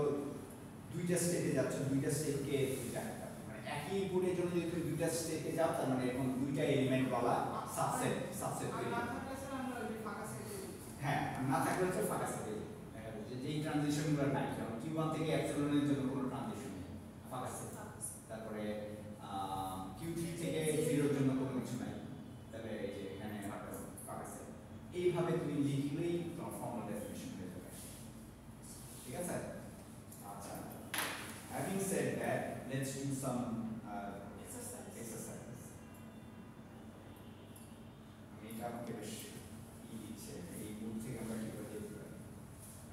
দুইটা স্টেটে যাচ্ছ, দুইটা স্টেটকে দেখাতে হবে, মানে একই ইনপুটের জন্য যদি তুমি দুইটা স্টেটে যাও তার মানে এরকম দুইটা এলিমেন্ট ওয়ালা সাবসেট আর না থাকলে স্যার আমরা ওই ফাঁকা সেটে, হ্যাঁ না থাকলে হচ্ছে ফাঁকা সেটে দেখা যাচ্ছে যে এই ট্রানজিশনগুলো নাই, যেমন Q1 থেকে অ্যাবসলিউটের জন্য কোনো ট্রানজিশন নেই, ফাঁকা সেট। তারপরে Q3 থেকে 0 এর জন্য কোনো কিছু নাই, তাহলে এই যে এখানে ফাঁকা সেট। এইভাবে তুমি লিখলেই তোমার ফর্মাল ডেফিনিশন হয়ে যাবে। ঠিক আছে? আচ্ছা, having said that, let's do some exercises. এটা আমাকে বেশ ই দিচ্ছে, এই বুক থেকে আমরা কিভাবে যেতে পারি,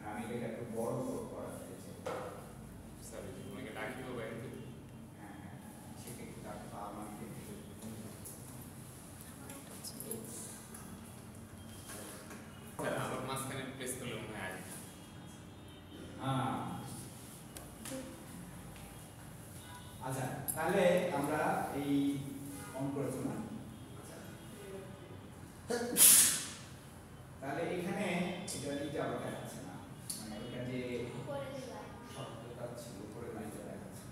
আমি এটা একটু বড় করা হয়েছে। স্যার তোমাকে ডাকিও বাইরে, হ্যাঁ হ্যাঁ, সেটা একটু ডাকতে আমাকে স্যার আমার মাঝখানে প্রেস করলে মনে হয় আসবে। তাহলে আমরা এই অন করেছো না? তাহলে এখানে এটা আবার দেখাচ্ছে না, মানে ওইটা যে উপরে যে লাইন শব্দটা ছিল উপরে লাইনটা দেখাচ্ছে।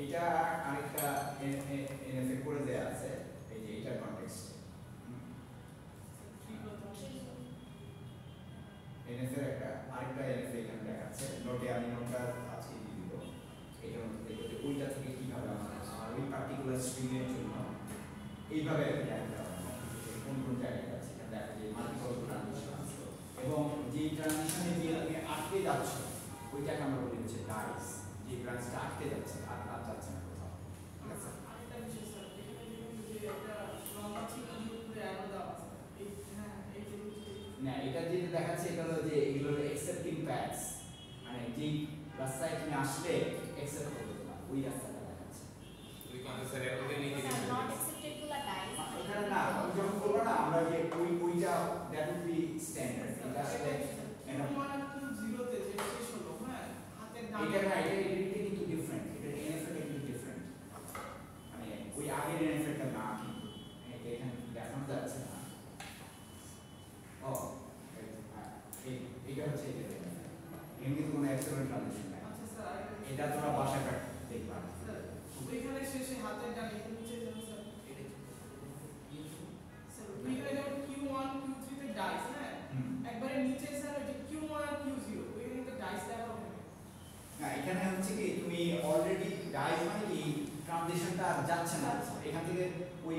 এটা আরেকটা এনএফএ করে দেয়া আছে, এই যে এটার কনটেক্সটে এনএফএ একটা আরেকটা এনএফএ এখানে দেখাচ্ছে। নোটে আমি নোটটা আজকে দিয়ে দিব, এটার মধ্যে দেখো যে ওইটা থেকে কিভাবে আমার ওই পার্টিকুলার স্ট্রিং এর জন্য এইভাবে দেখা কোন কোন জায়গায় আছে এটা দেখা যায় মাল্টিপল ট্রানজিশন আছে, এবং যে ট্রানজিশনে যে তুমি আটকে যাচ্ছ ওইটাকে আমরা বলি হচ্ছে ডাইস, যে ব্রাঞ্চটা আটকে যাচ্ছে আর যাচ্ছে না কোথাও। ঠিক আছে? আরেকটা বিষয় স্যার, এখানে দেখুন যে একটা লম্বা চিহ্ন দিয়ে উপরে অ্যারো দেওয়া আছে। এই হ্যাঁ এই যে না, এটা যেটা দেখাচ্ছে এটা হলো যে এগুলো অ্যাকসেপ্টিং প্যাথস, মানে যে রাস্তায় তুমি আসলে অ্যাকসেপ্ট করবে তোমার ওই রাস্তাটা দেখাচ্ছে। ওই কিন্তু স্যার ওকে নিয়ে স্যার নট অ্যাকসেপ্টেড গুলো ডাইস এখানে না আমি যখন বলবো না আমরা যে ওইটা দ্যাট উইল বি স্ট্যান্ডার্ড, এটা আসলে এটা মানে পুরো জিরোতে যে শেষ হলো, হ্যাঁ হাতের ডান এটা না এটা কিন্তু ডিফারেন্ট, এটা এনএফএ কিন্তু ডিফারেন্ট, মানে ওই আগের এনএফএটা না কিন্তু এটা এখানে দেখানো যাচ্ছে না। ও এইটা হচ্ছে এটা এমনি কোনো অ্যাকসেপ্টেড ট্রানজিশন নাই। আচ্ছা স্যার আরেকটা বিষয়। এটা তোমরা বাসায় দেখবা। স্যার ওইখানে শেষে হাতের ডান একটু নিচে যান স্যার। স্যার ওইখানে যেমন Q1 Q3 তে ডাইস, হ্যাঁ একবারে নিচে স্যার ওই যে Q1 আর Q0 ওইখানে তো ডাইস দেওয়া হবে না, এখানে হচ্ছে কি তুমি অলরেডি ডাইস মানে কি ট্রানজিশনটা আর যাচ্ছে না, এখান থেকে ওই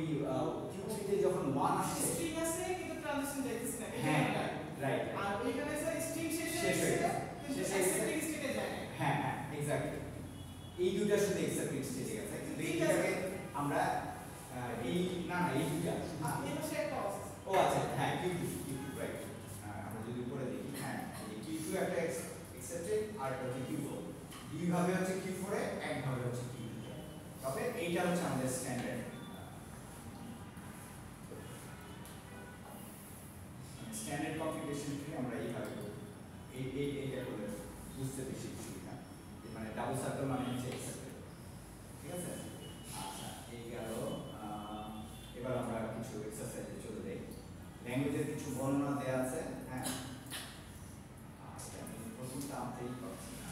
Q3 তে যখন 1 আসছে স্ট্রিং আছে কিন্তু ট্রানজিশন যাইতেছে না। হ্যাঁ রাইট আর ওইখানে স্যার স্ট্রিং শেষ শেষ হয়ে হয়ে গেছে গেছে। কিন্তু শেষ হয়ে গেছে। অ্যাকসেপ্টিং স্টেটে যায় না। হ্যাঁ হ্যাঁ এক্স্যাক্টলি, এই দুটো শুধু এক্সেপ্টিং স্টেজে গেছে, কিন্তু এইটাকে আমরা এই না না এই দুটো এই পাশে একটা আছে। ও আচ্ছা হ্যাঁ Q2 রাইট, আমরা যদি উপরে দেখি হ্যাঁ এই Q2 একটা এক্সেপ্টেড আর একটা হচ্ছে Q4, দুই ভাবে হচ্ছে Q4 এ এক ভাবে হচ্ছে Q2 এ, তবে এইটা হচ্ছে আমাদের স্ট্যান্ডার্ড স্ট্যান্ডার্ড কনফিগারেশন ট্রি। আমরা এইভাবে এইটা করে বুঝতে বেশি সুবিধা, মানে ডাবল সার্কেল মানে হচ্ছে এক্সেপ্টেড। ঠিক আছে? আচ্ছা এই গেল। এবার আমরা কিছু এক্সারসাইজে চলে যাই। ল্যাঙ্গুয়েজের কিছু বর্ণনা দেওয়া আছে, হ্যাঁ আচ্ছা আমি প্রথমটা আনতেই পারছি না।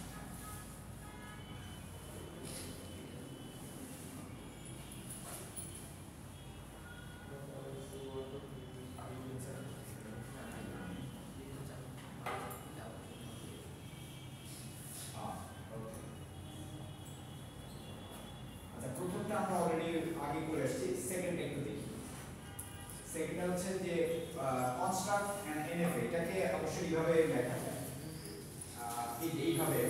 আচ্ছা প্রথমটা আমরা অলরেডি আগে করে আসছি, সেকেন্ডটা একটু দেখি। সেকেন্ডটা হচ্ছে যে কনস্ট্রাক্ট এন্ড এনএফএ, এটাকে অবশ্যই এইভাবে লেখা যায়, এইভাবে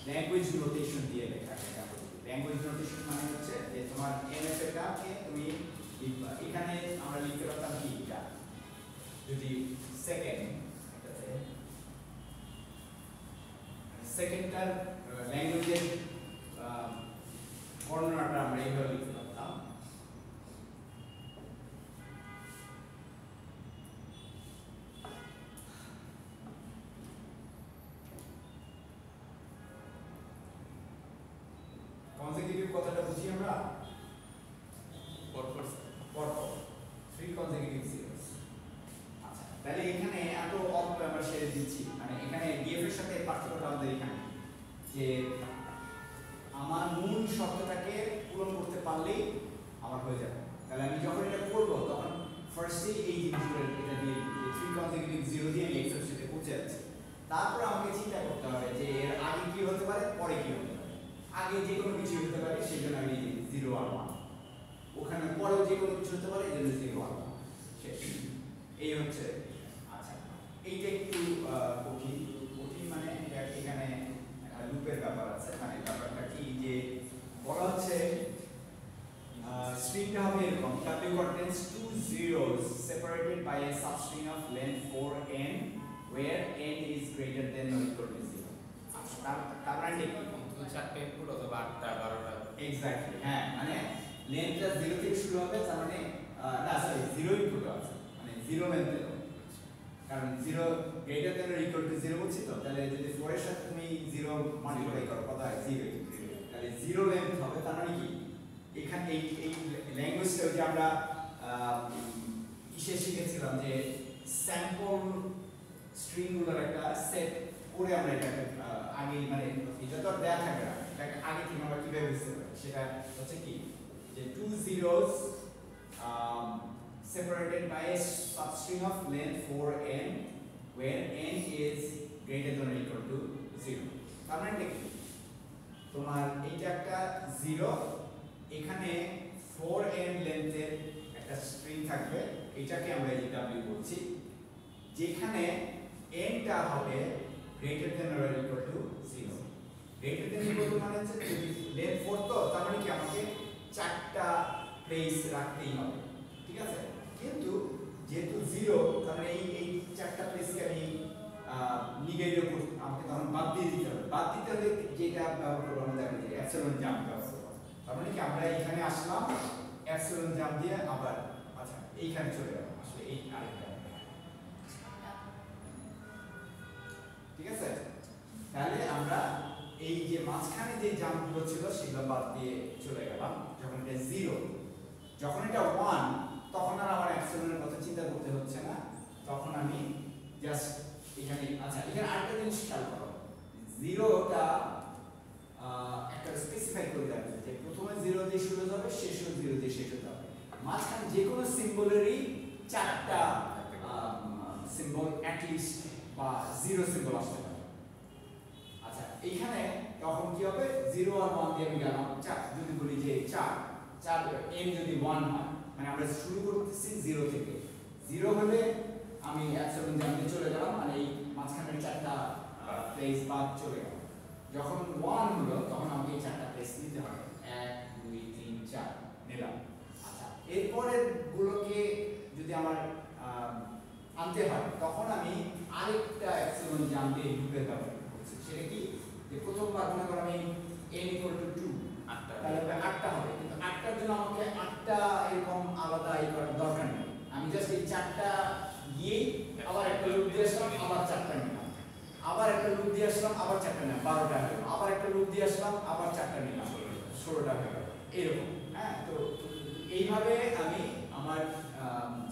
ল্যাঙ্গুয়েজ নোটেশন দিয়ে লেখা যায়। ল্যাঙ্গুয়েজ নোটেশন মানে হচ্ছে যে তোমার এনএফএটাকে তুমি লিখবা, এখানে আমরা লিখতে পারতাম কি এটা যদি সেকেন্ডটার ল্যাঙ্গুয়েজের বর্ণনাটা আমরা এইভাবে লিখতে পারতাম। কনসেকিউটিভ কথাটা বুঝি আমরা পরপর পরপর 3 কনসেকিউটিভ সিরিজ। আচ্ছা তাহলে এখানে এত অল্প আমরা শেয়ার দিচ্ছি, মানে এখানে ডিএফ এর সাথে পার্থক্যটা আমাদের এখানে যে আমার মূল শর্তটাকে পূরণ করতে পারলেই আমার হয়ে যাবে। তাহলে আমি যখন এটা করব তখন ফার্স্টে এই জিনিসগুলো এটা দিয়ে 3 কনসেকিউটিভ 0 দিয়ে আমি এক্সেল শিটে পৌঁছে যাচ্ছি। তারপর আমাকে চিন্তা করতে হবে যে এর আগে কি হতে পারে পরে কি হতে পারে। আগে যে কোনো কিছু হতে পারে সেই জন্য আমি 0 আর 1, ওখানে পরেও যে কোনো কিছু হতে পারে এই জন্য 0 আর 1 এই হচ্ছে। আচ্ছা এইটা একটু কঠিন মানে এটা এখানে লুপের ব্যাপার আছে, মানে ব্যাপারটা কি যে বলা হচ্ছে stringটা হবে এরকম w contains 2 zeros separated by a substring of length 4n where n is greater than or equal to 0। আচ্ছা তার মানে কি দু চারটে ইনপুট অথবা 8টা 12টা এক্স্যাক্টলি, হ্যাঁ মানে লেন্থটা 0 থেকে শুরু হবে, তার মানে না সরি 0 ইনপুট আছে, মানে 0 লেন্থ এলো, কারণ 0 greater than or equal to 0 বলছি তো, তাহলে যদি 4 এর সাথে তুমি 0 মাল্টিপ্লাই করো কত হয় 0, তাহলে 0 লেন্থ হবে। তার মানে কি এখানে এই ল্যাঙ্গুয়েজটা যে আমরা কিসে শিখেছিলাম যে স্যাম্পল স্ট্রিংগুলোর একটা সেট করে আমরা এটাকে আগে মানে এটা তো দেয়া থাকে না, এটাকে আগে থেকে আমরা কিভাবে বুঝতে পারি সেটা হচ্ছে কি যে 2 zeros separated by a substring of length 4n where n is greater than or equal to 0। তার মানে কি তোমার এইটা একটা 0, এখানে 4n লেন্থের একটা স্ট্রিং থাকবে, এটাকে আমরা এই w বলছি, যেখানে n টা হবে greater than or equal to 0। greater than equal to মানে হচ্ছে যদি লেন্থ 4 তো তার মানে কি আমাকে চারটা প্লেস রাখতেই হবে, ঠিক আছে, কিন্তু যেহেতু 0 তার মানে এই চারটা প্লেসকে আমি নিগেটিভ আমাকে তখন বাদ দিয়ে দিতে হবে, বাদ দিতে হলে যেটা ব্যবহার করবো আমরা দেখো যে অ্যাপসিলন জাম্প ব্যবহার করব। তার মানে কি আমরা এখানে আসলাম অ্যাপসিলন জাম্প দিয়ে আবার আচ্ছা এইখানে চলে গেলাম, আসলে এই আরেকটা, ঠিক আছে, তাহলে আমরা এই যে মাঝখানে যে জাম্পগুলো ছিল সেগুলো বাদ দিয়ে চলে গেলাম। যখন এটা 0, যখন এটা 1 তখন আর আমার অ্যাপসিলনের কথা চিন্তা করতে হচ্ছে না, তখন আমি জাস্ট এখানে আচ্ছা এখানে আরেকটা জিনিস খেয়াল করো, 0টা একটা স্পেসিফাই করে দেওয়া হয়েছে যে প্রথমে 0 দিয়ে শুরু হবে, শেষও 0 দিয়ে শেষ হতে হবে, মাঝখানে যে কোনো সিম্বলেরই চারটা সিম্বল অ্যাট লিস্ট বা 0 সিম্বল আসতে পারে। আচ্ছা এইখানে তখন কি হবে 0 আর 1 দিয়ে আমি গেলাম 4, যদি বলি যে 4 n যদি 1 হয় মানে আমরা শুরু করতেছি 0 থেকে, 0 হলে আমি অ্যাপসিলন জাম্পে চলে গেলাম, মানে এই মাঝখানের চারটা প্লেস বাদ চলে গেল। যখন 1 হলো তখন আমাকে এই চারটা প্লেস নিতে হবে, 1 2 3 4 নিলাম। আচ্ছা এরপরের গুলোকে যদি আমার আনতে হয় তখন আমি আরেকটা অ্যাপসিলন জাম্পে ঢুকে ব্যবহার করছি, সেটা কি যে প্রথমবার মনে করো আমি n = 2 তাহলে 8টা হবে, কিন্তু 8টার জন্য আমাকে 8টা এরকম আলাদা করার দরকার নেই, আমি জাস্ট এই 4টা গিয়ে আবার একটা লুপ দিয়ে আসলাম, আবার 4টা নিলাম, আবার একটা লুপ দিয়ে আসলাম, আবার 4টা নিলাম, 12টা হলো, আবার একটা লুপ দিয়ে আসলাম, আবার 4টা নিলাম, 16টা হয়ে গেল, এরকম। হ্যাঁ, তো এইভাবে আমি আমার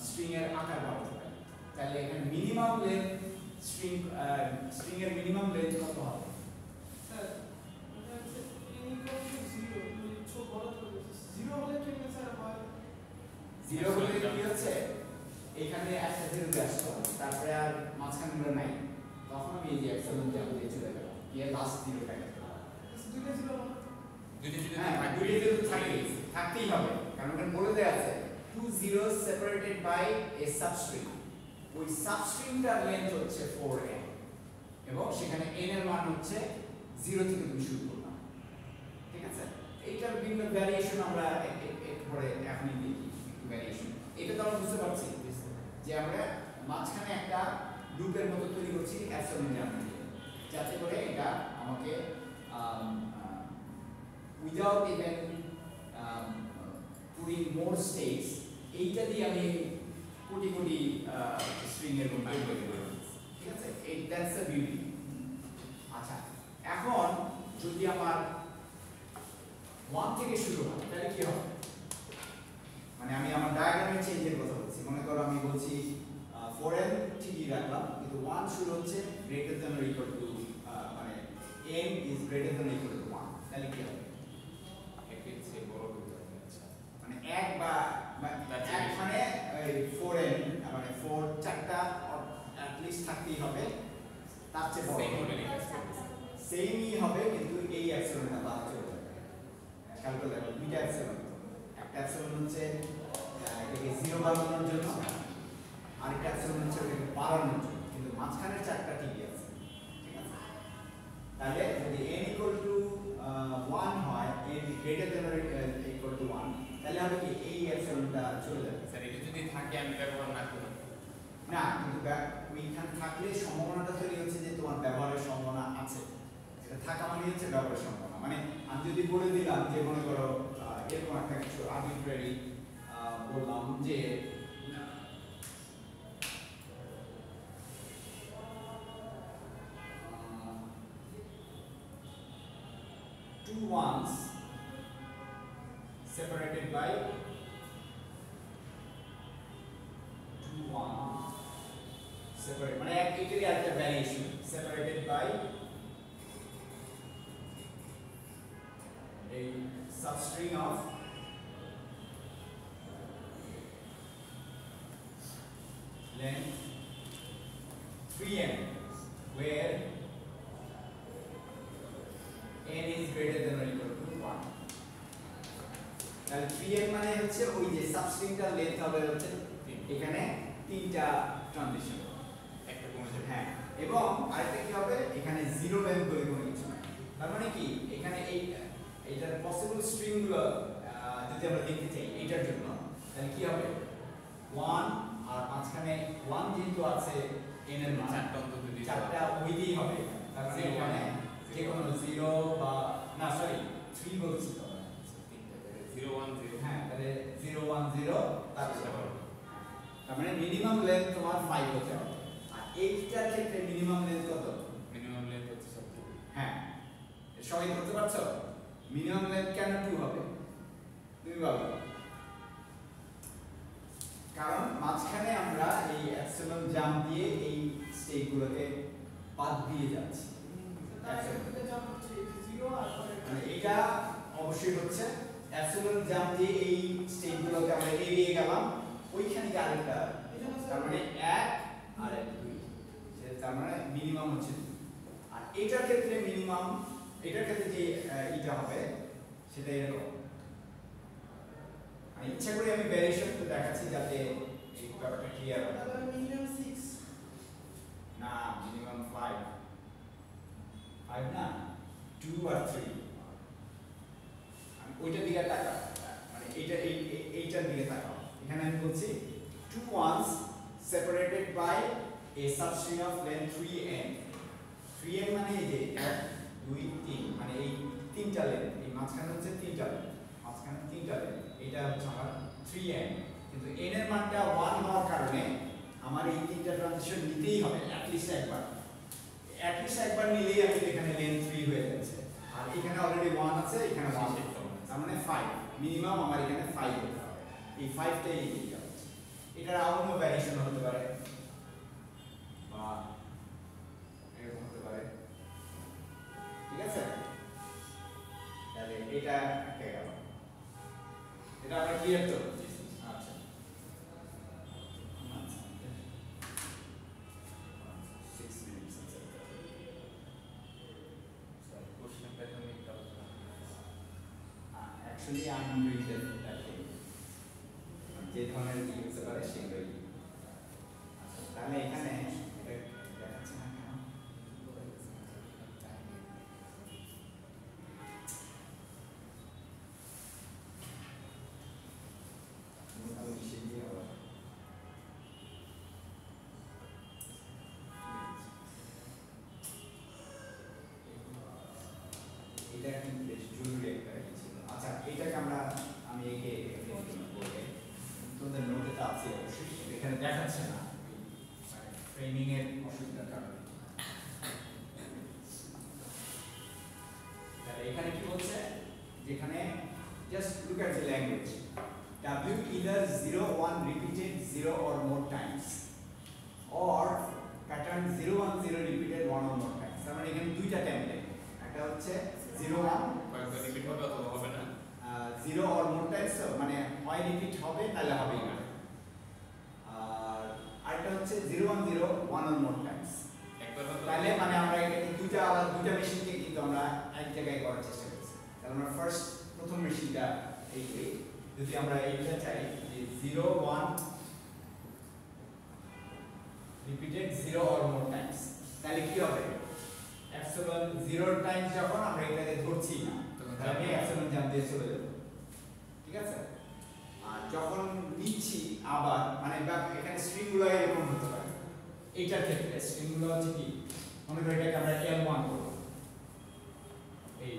স্ট্রিং এর আকার বাড়াতে পারি। তাহলে এখানে মিনিমাম লেন্থ স্ট্রিং এর মিনিমাম লেন্থ কত হবে? স্যার এটা হচ্ছে n = 0, মানে ছোট বড় করে 0 হলে কি হবে স্যার হয় 0 হলে কি হচ্ছে এখানে একটা 0 দিয়ে আসলো, তারপরে আর মাঝখানে নাই, তখন আমি এই যে অ্যাপসিলন জাম্প দিয়ে চলে গেলাম, এর লাস্ট 0 থাকে দুইটা 0 না হ্যাঁ দুইটা 0 থাকতেই হবে, কারণ ওখানে বলে দেয়া আছে 2 zeros separated by a substring, ওই সাবস্ট্রিংটার লেন্থ হচ্ছে 4n এবং সেখানে n এর মান হচ্ছে 0 থেকে তুমি শুরু করবে, ঠিক আছে। এইটার বিভিন্ন ভ্যারিয়েশন আমরা পরে এখনই দেখি, ভ্যারিয়েশন এটা তো আমরা বুঝতে পারছি যে আমরা মাঝখানে একটা লুপের মতো তৈরি করছি অ্যাপসিলন জাম্প দিয়ে, যাতে করে এটা আমাকে উইদাউট ইভেন পুটিং মোর স্টেটস এইটা দিয়ে আমি কোটি কোটি স্ট্রিং এর মধ্যে তৈরি করব, ঠিক আছে, এই দ্যাটস দ্য বিউটি। আচ্ছা এখন যদি আমার 1 থেকে শুরু হয় তাহলে কি হবে, মানে আমি আমার ডায়াগ্রামের চেঞ্জের কথা বলছি, মনে করো আমি বলছি 4n ঠিকই রাখলাম, কিন্তু 1 শুরু হচ্ছে greater than or equal to মানে n is greater than or equal to 1, তাহলে কি হবে? একের চেয়ে বড় হতে হবে। আচ্ছা মানে 1 বা 1 মানে 4n মানে 4 চারটা at least থাকতেই হবে, তার চেয়ে বড় সেমই হবে, কিন্তু এই অ্যাপসিলনটা বাদ চলে যাবে। খেয়াল করে দেখো দুইটা অ্যাপসিলন, একটা অ্যাপসিলন হচ্ছে এটাকে 0 বানানোর জন্য, আরেকটা অ্যাপসিলন হচ্ছে এটাকে বাড়ানোর জন্য, কিন্তু মাঝখানের চারটা ঠিকই আছে, ঠিক আছে। তাহলে যদি n = 1 হয়, n greater than or equal to 1, তাহলে হবে কি এই অ্যাপসিলনটা চলে যাবে। স্যার এটা যদি থাকে আমি ব্যবহার না করি না, কিন্তু ওইখানে থাকলে সম্ভাবনাটা তৈরি হচ্ছে যে তোমার ব্যবহারের সম্ভাবনা আছে, এটা থাকা মানে হচ্ছে ব্যবহারের সম্ভাবনা, মানে আমি যদি বলে দিলাম যে মনে করো এরকম একটা কিছু আর্বিট্রারি বললাম যে two ones separated by two one separate মানে এটারই একটা variation separated by a substring of length 3n where n is greater than or equal to 1 তাহলে 3n মানে হচ্ছে ওই যে সাবস্ট্রিংটার লেন্থ হবে হচ্ছে এখানে তিনটা ট্রানজিশন একটা কমে যাবে। হ্যাঁ এবং আরেকটা কি হবে এখানে জিরো লেন্থ বলে কোনো কিছু নাই তার মানে কি এখানে এইটার পসিবল স্ট্রিং গুলো যদি আমরা লিখতে চাই এটার জন্য তাহলে কি হবে 1 আর মাঝখানে 1 যেহেতু আছে n এর মান চারটা অন্তত দিতে হবে। চারটা উইথই হবে তার মানে Zero, এখানে one, যে কোনো 0 বা না সরি 3 বলছি তো তিনটা তাহলে 0 1 0 হ্যাঁ তাহলে 0 1 0 তারপর তার মানে মিনিমাম লেন্থ তোমার 5 হতে হবে আর এইটার ক্ষেত্রে মিনিমাম লেন্থ কত মিনিমাম লেন্থ হচ্ছে 7 হ্যাঁ সবাই ধরতে পারছো মিনিমাম লেন্থ কেন 2 হবে তুমি বলো কারণ মাঝখানে আমরা এই অ্যাপসিলন জাম দিয়ে এই স্টেটগুলোকে বাদ দিয়ে যাচ্ছি মানে এটা অবশ্যই হচ্ছে অ্যাপসিলন জাম দিয়ে এই স্টেটগুলোকে আমরা এড়িয়ে গেলাম ওইখানে কি আরেকটা তার মানে 1 আর 2 তার মানে মিনিমাম হচ্ছে 2 আর এটার ক্ষেত্রে মিনিমাম এটার ক্ষেত্রে যে এটা হবে সেটা এরকম আমি ইচ্ছা করে আমি ভ্যারিয়েশন তো দেখাচ্ছি যাতে এই ব্যাপারটা ক্লিয়ার হয় মিনিমাম 6 না মিনিমাম 5 5 না 2 আর 3 আমি ওইটার দিকে তাকাও মানে এইটার দিকে তাকাও এখানে আমি বলছি two ones separated by a substring of length 3n 3n মানে এই যে 1 2 3 মানে এই তিনটা লেন্থ এই মাঝখানে হচ্ছে তিনটা লেন্থ মাঝখানে তিনটা লেন্থ এটা হচ্ছে আমার 3n কিন্তু n এর মানটা 1 হওয়ার কারণে আমার এই তিনটা ট্রানজিশন নিতেই হবে অ্যাটলিস্ট একবার নিলেই আমি এখানে লেন্থ 3 হয়ে যাচ্ছে আর এখানে অলরেডি 1 আছে এখানে 1 তার মানে 5 মিনিমাম আমার এখানে 5 হতে হবে এই 5টাই দিতে হবে এটার আরো ভ্যারিয়েশন হতে পারে বা এরকম হতে পারে ঠিক আছে তাহলে এটা একটা গেল এটা আমরা ক্লিয়ার তো আচ্ছা কোশ্চেন প্যাটার্ন একটু আলোচনা actually I'm doing that thing যে ধরনের কি হতে পারে সেগুলোই আচ্ছা তাহলে এখানে এটা দেখাচ্ছে না কেন আমি মিশিয়ে দিয়ে আবার এটা কিন্তু বেশ জরুরি একটা ইয়ে ছিল আচ্ছা এইটাকে আমি একে বলে তোমাদের নোটে তো আছে অবশ্যই এখানে দেখাচ্ছে না মানে ফ্রেমিং এর অসুবিধার কারণে তাহলে এখানে কি বলছে যেখানে just look at the language w either 0 1 repeated 0 or more times or pattern 0 1 0 repeated 1 or more times তার মানে এখানে দুইটা টেমপ্লেট একটা হচ্ছে 0 1 কয়েকবার রিপিট হবে অথবা হবে না 0 or more times তো মানে হয় রিপিট হবে তাহলে হবে না আর আরেকটা হচ্ছে 0 1 0 1 or more times একবার হবে তাহলে মানে আমরা এখানে দুইটা মেশিনকে কিন্তু আমরা এক জায়গায় করার চেষ্টা করছি তাহলে আমরা প্রথম মেশিনটা এই যদি আমরা এইটা চাই যে 0 1 repeated 0 or more times তাহলে কি হবে এপসিলন 0 টাইমস যখন আমরা এটাকে ধরছি না তাহলে আমি এপসিলন জাম দিয়ে চলে যাব ঠিক আছে আর যখন নিচ্ছি আবার মানে এখানে স্ট্রিং গুলো এরকম হতে পারে এইটার ক্ষেত্রে স্ট্রিং গুলো হচ্ছে কি মনে করি এটাকে আমরা L1 করব এই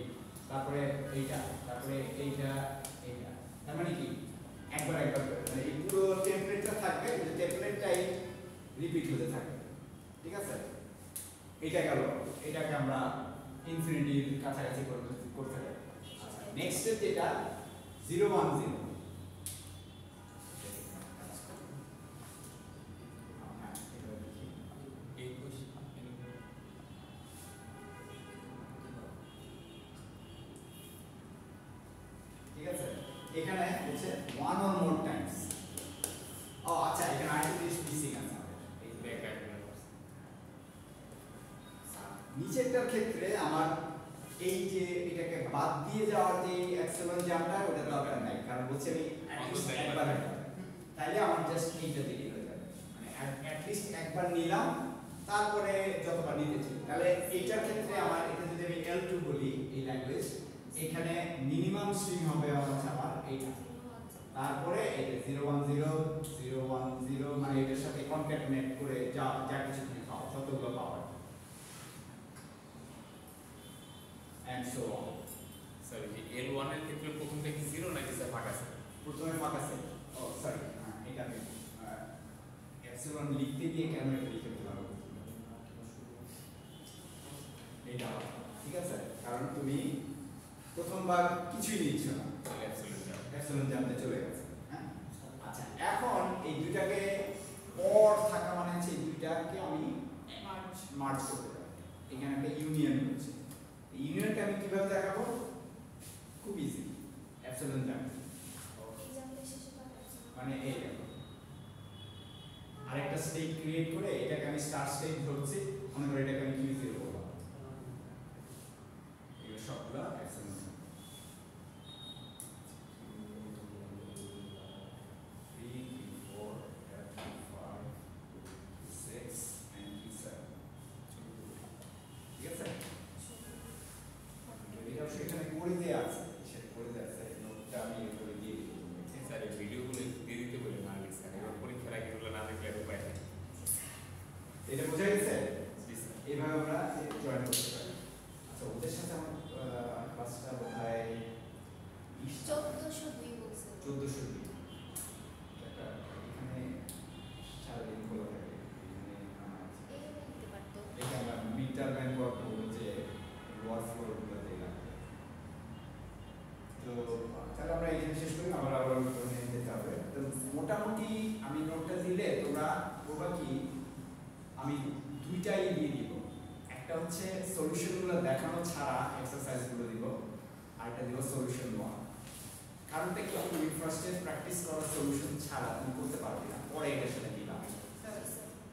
তারপরে এইটা তারপরে এইটা এইটা এটা গেল, এটাকে আমরা ইনফিনিটির কাছাকাছি করতে পারি। আচ্ছা নেক্সট স্টেপ যেটা 0 1 0 ঠিক আছে, এখানে হচ্ছে 1 or more times। ও আচ্ছা, এখানে আরেকটা জিনিস মিসিং আছে আমাদের, এই ব্যাক আইটেম নিচেরটার ক্ষেত্রে আমার এই যে এটাকে বাদ দিয়ে যাওয়ার যে এপসিলন জামটা ওটা দরকার নাই, কারণ বলছে আমি একবার তাইলে আমার জাস্ট এইটা দিলেই হয়ে যাবে, মানে অ্যাট লিস্ট একবার নিলাম তারপরে যতবার নিতে চাই। তাহলে এইটার ক্ষেত্রে আমার এটা যদি আমি L2 বলি এই ল্যাঙ্গুয়েজ, এখানে মিনিমাম স্ট্রিং হবে আমার এইটা, তারপরে এই 0 1 0 0 1 0 মানে এটার সাথে কনক্যাটনেট করে যা যা কিছু তুমি পাও যতগুলো পাওয়ার and so on। Sorry L1 এর ক্ষেত্রে প্রথমটা কি 0 নাকি স্যার ফাঁকা আছে? প্রথমে ফাঁকা আছে, ও সরি এটা আমি এপসিলন লিখতে গিয়ে কেন এটা লিখে দিলাম এটা, ঠিক আছে, কারণ তুমি প্রথমবার কিছুই নিচ্ছ না, তাহলে অ্যাবসলিউট জাম। এপসিলন জানতে চলে গেছে। হ্যাঁ আচ্ছা, এখন এই দুইটাকে অর থাকা মানে হচ্ছে এই দুইটাকে আমি মার্জ করতে পারি, এখানে একটা ইউনিয়ন হচ্ছে। ইউনিয়নটা আমি কিভাবে দেখাবো? খুব ইজি, এপসিলন জাম মানে এই দেখো আরেকটা স্টেট ক্রিয়েট করে এটাকে আমি স্টার স্টেট ধরছি, মনে করি এটাকে আমি Q0 বললাম, এগুলো সবগুলো এপসিলন জাম। 3 3 4 5 6 and 7, ঠিক আছে, এটা সেখানে করে দেয়া আছে, সেটা করে দেয়া আছে, নোটটা আমি এভাবে দিয়ে দিই। স্যার এই ভিডিওগুলো একটু দিয়ে দিতে বলে না আগে স্যার, এবার পরীক্ষার আগে এগুলো না দেখলে আর উপায় নেই। এটা বোঝা গেছে? জি স্যার। এইভাবে আমরা জয়েন করতে পারি। আচ্ছা ওদের সাথে আমার ক্লাসটা বোধহয় 1402 বলছে 1402 একটা এখানে সারাদিন খোলা থাকে, এই নিতে পারতো। এখানে আমরা মিড টার্ম ব্যাংক করবো যে ওয়ার্ক ফ্লোরগুলো দিলাম। তো তাহলে আমরা এখানে শেষ করি, আমরা আবার নিয়ে যেতে হবে। তো মোটামুটি আমি নোটটা দিলে তোমরা করবা কি, আমি দুইটাই দিয়ে দিব, একটা হচ্ছে সলিউশনগুলো দেখানো ছাড়া এক্সারসাইজগুলো দিব, আর একটা দিব সলিউশন 1। কারণটা কি, তুমি ফার্স্টে প্র্যাকটিস করা সলিউশন ছাড়া তুমি করতে পারবে না, পরে এটার সাথে দিলাম।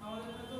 আমাদের তো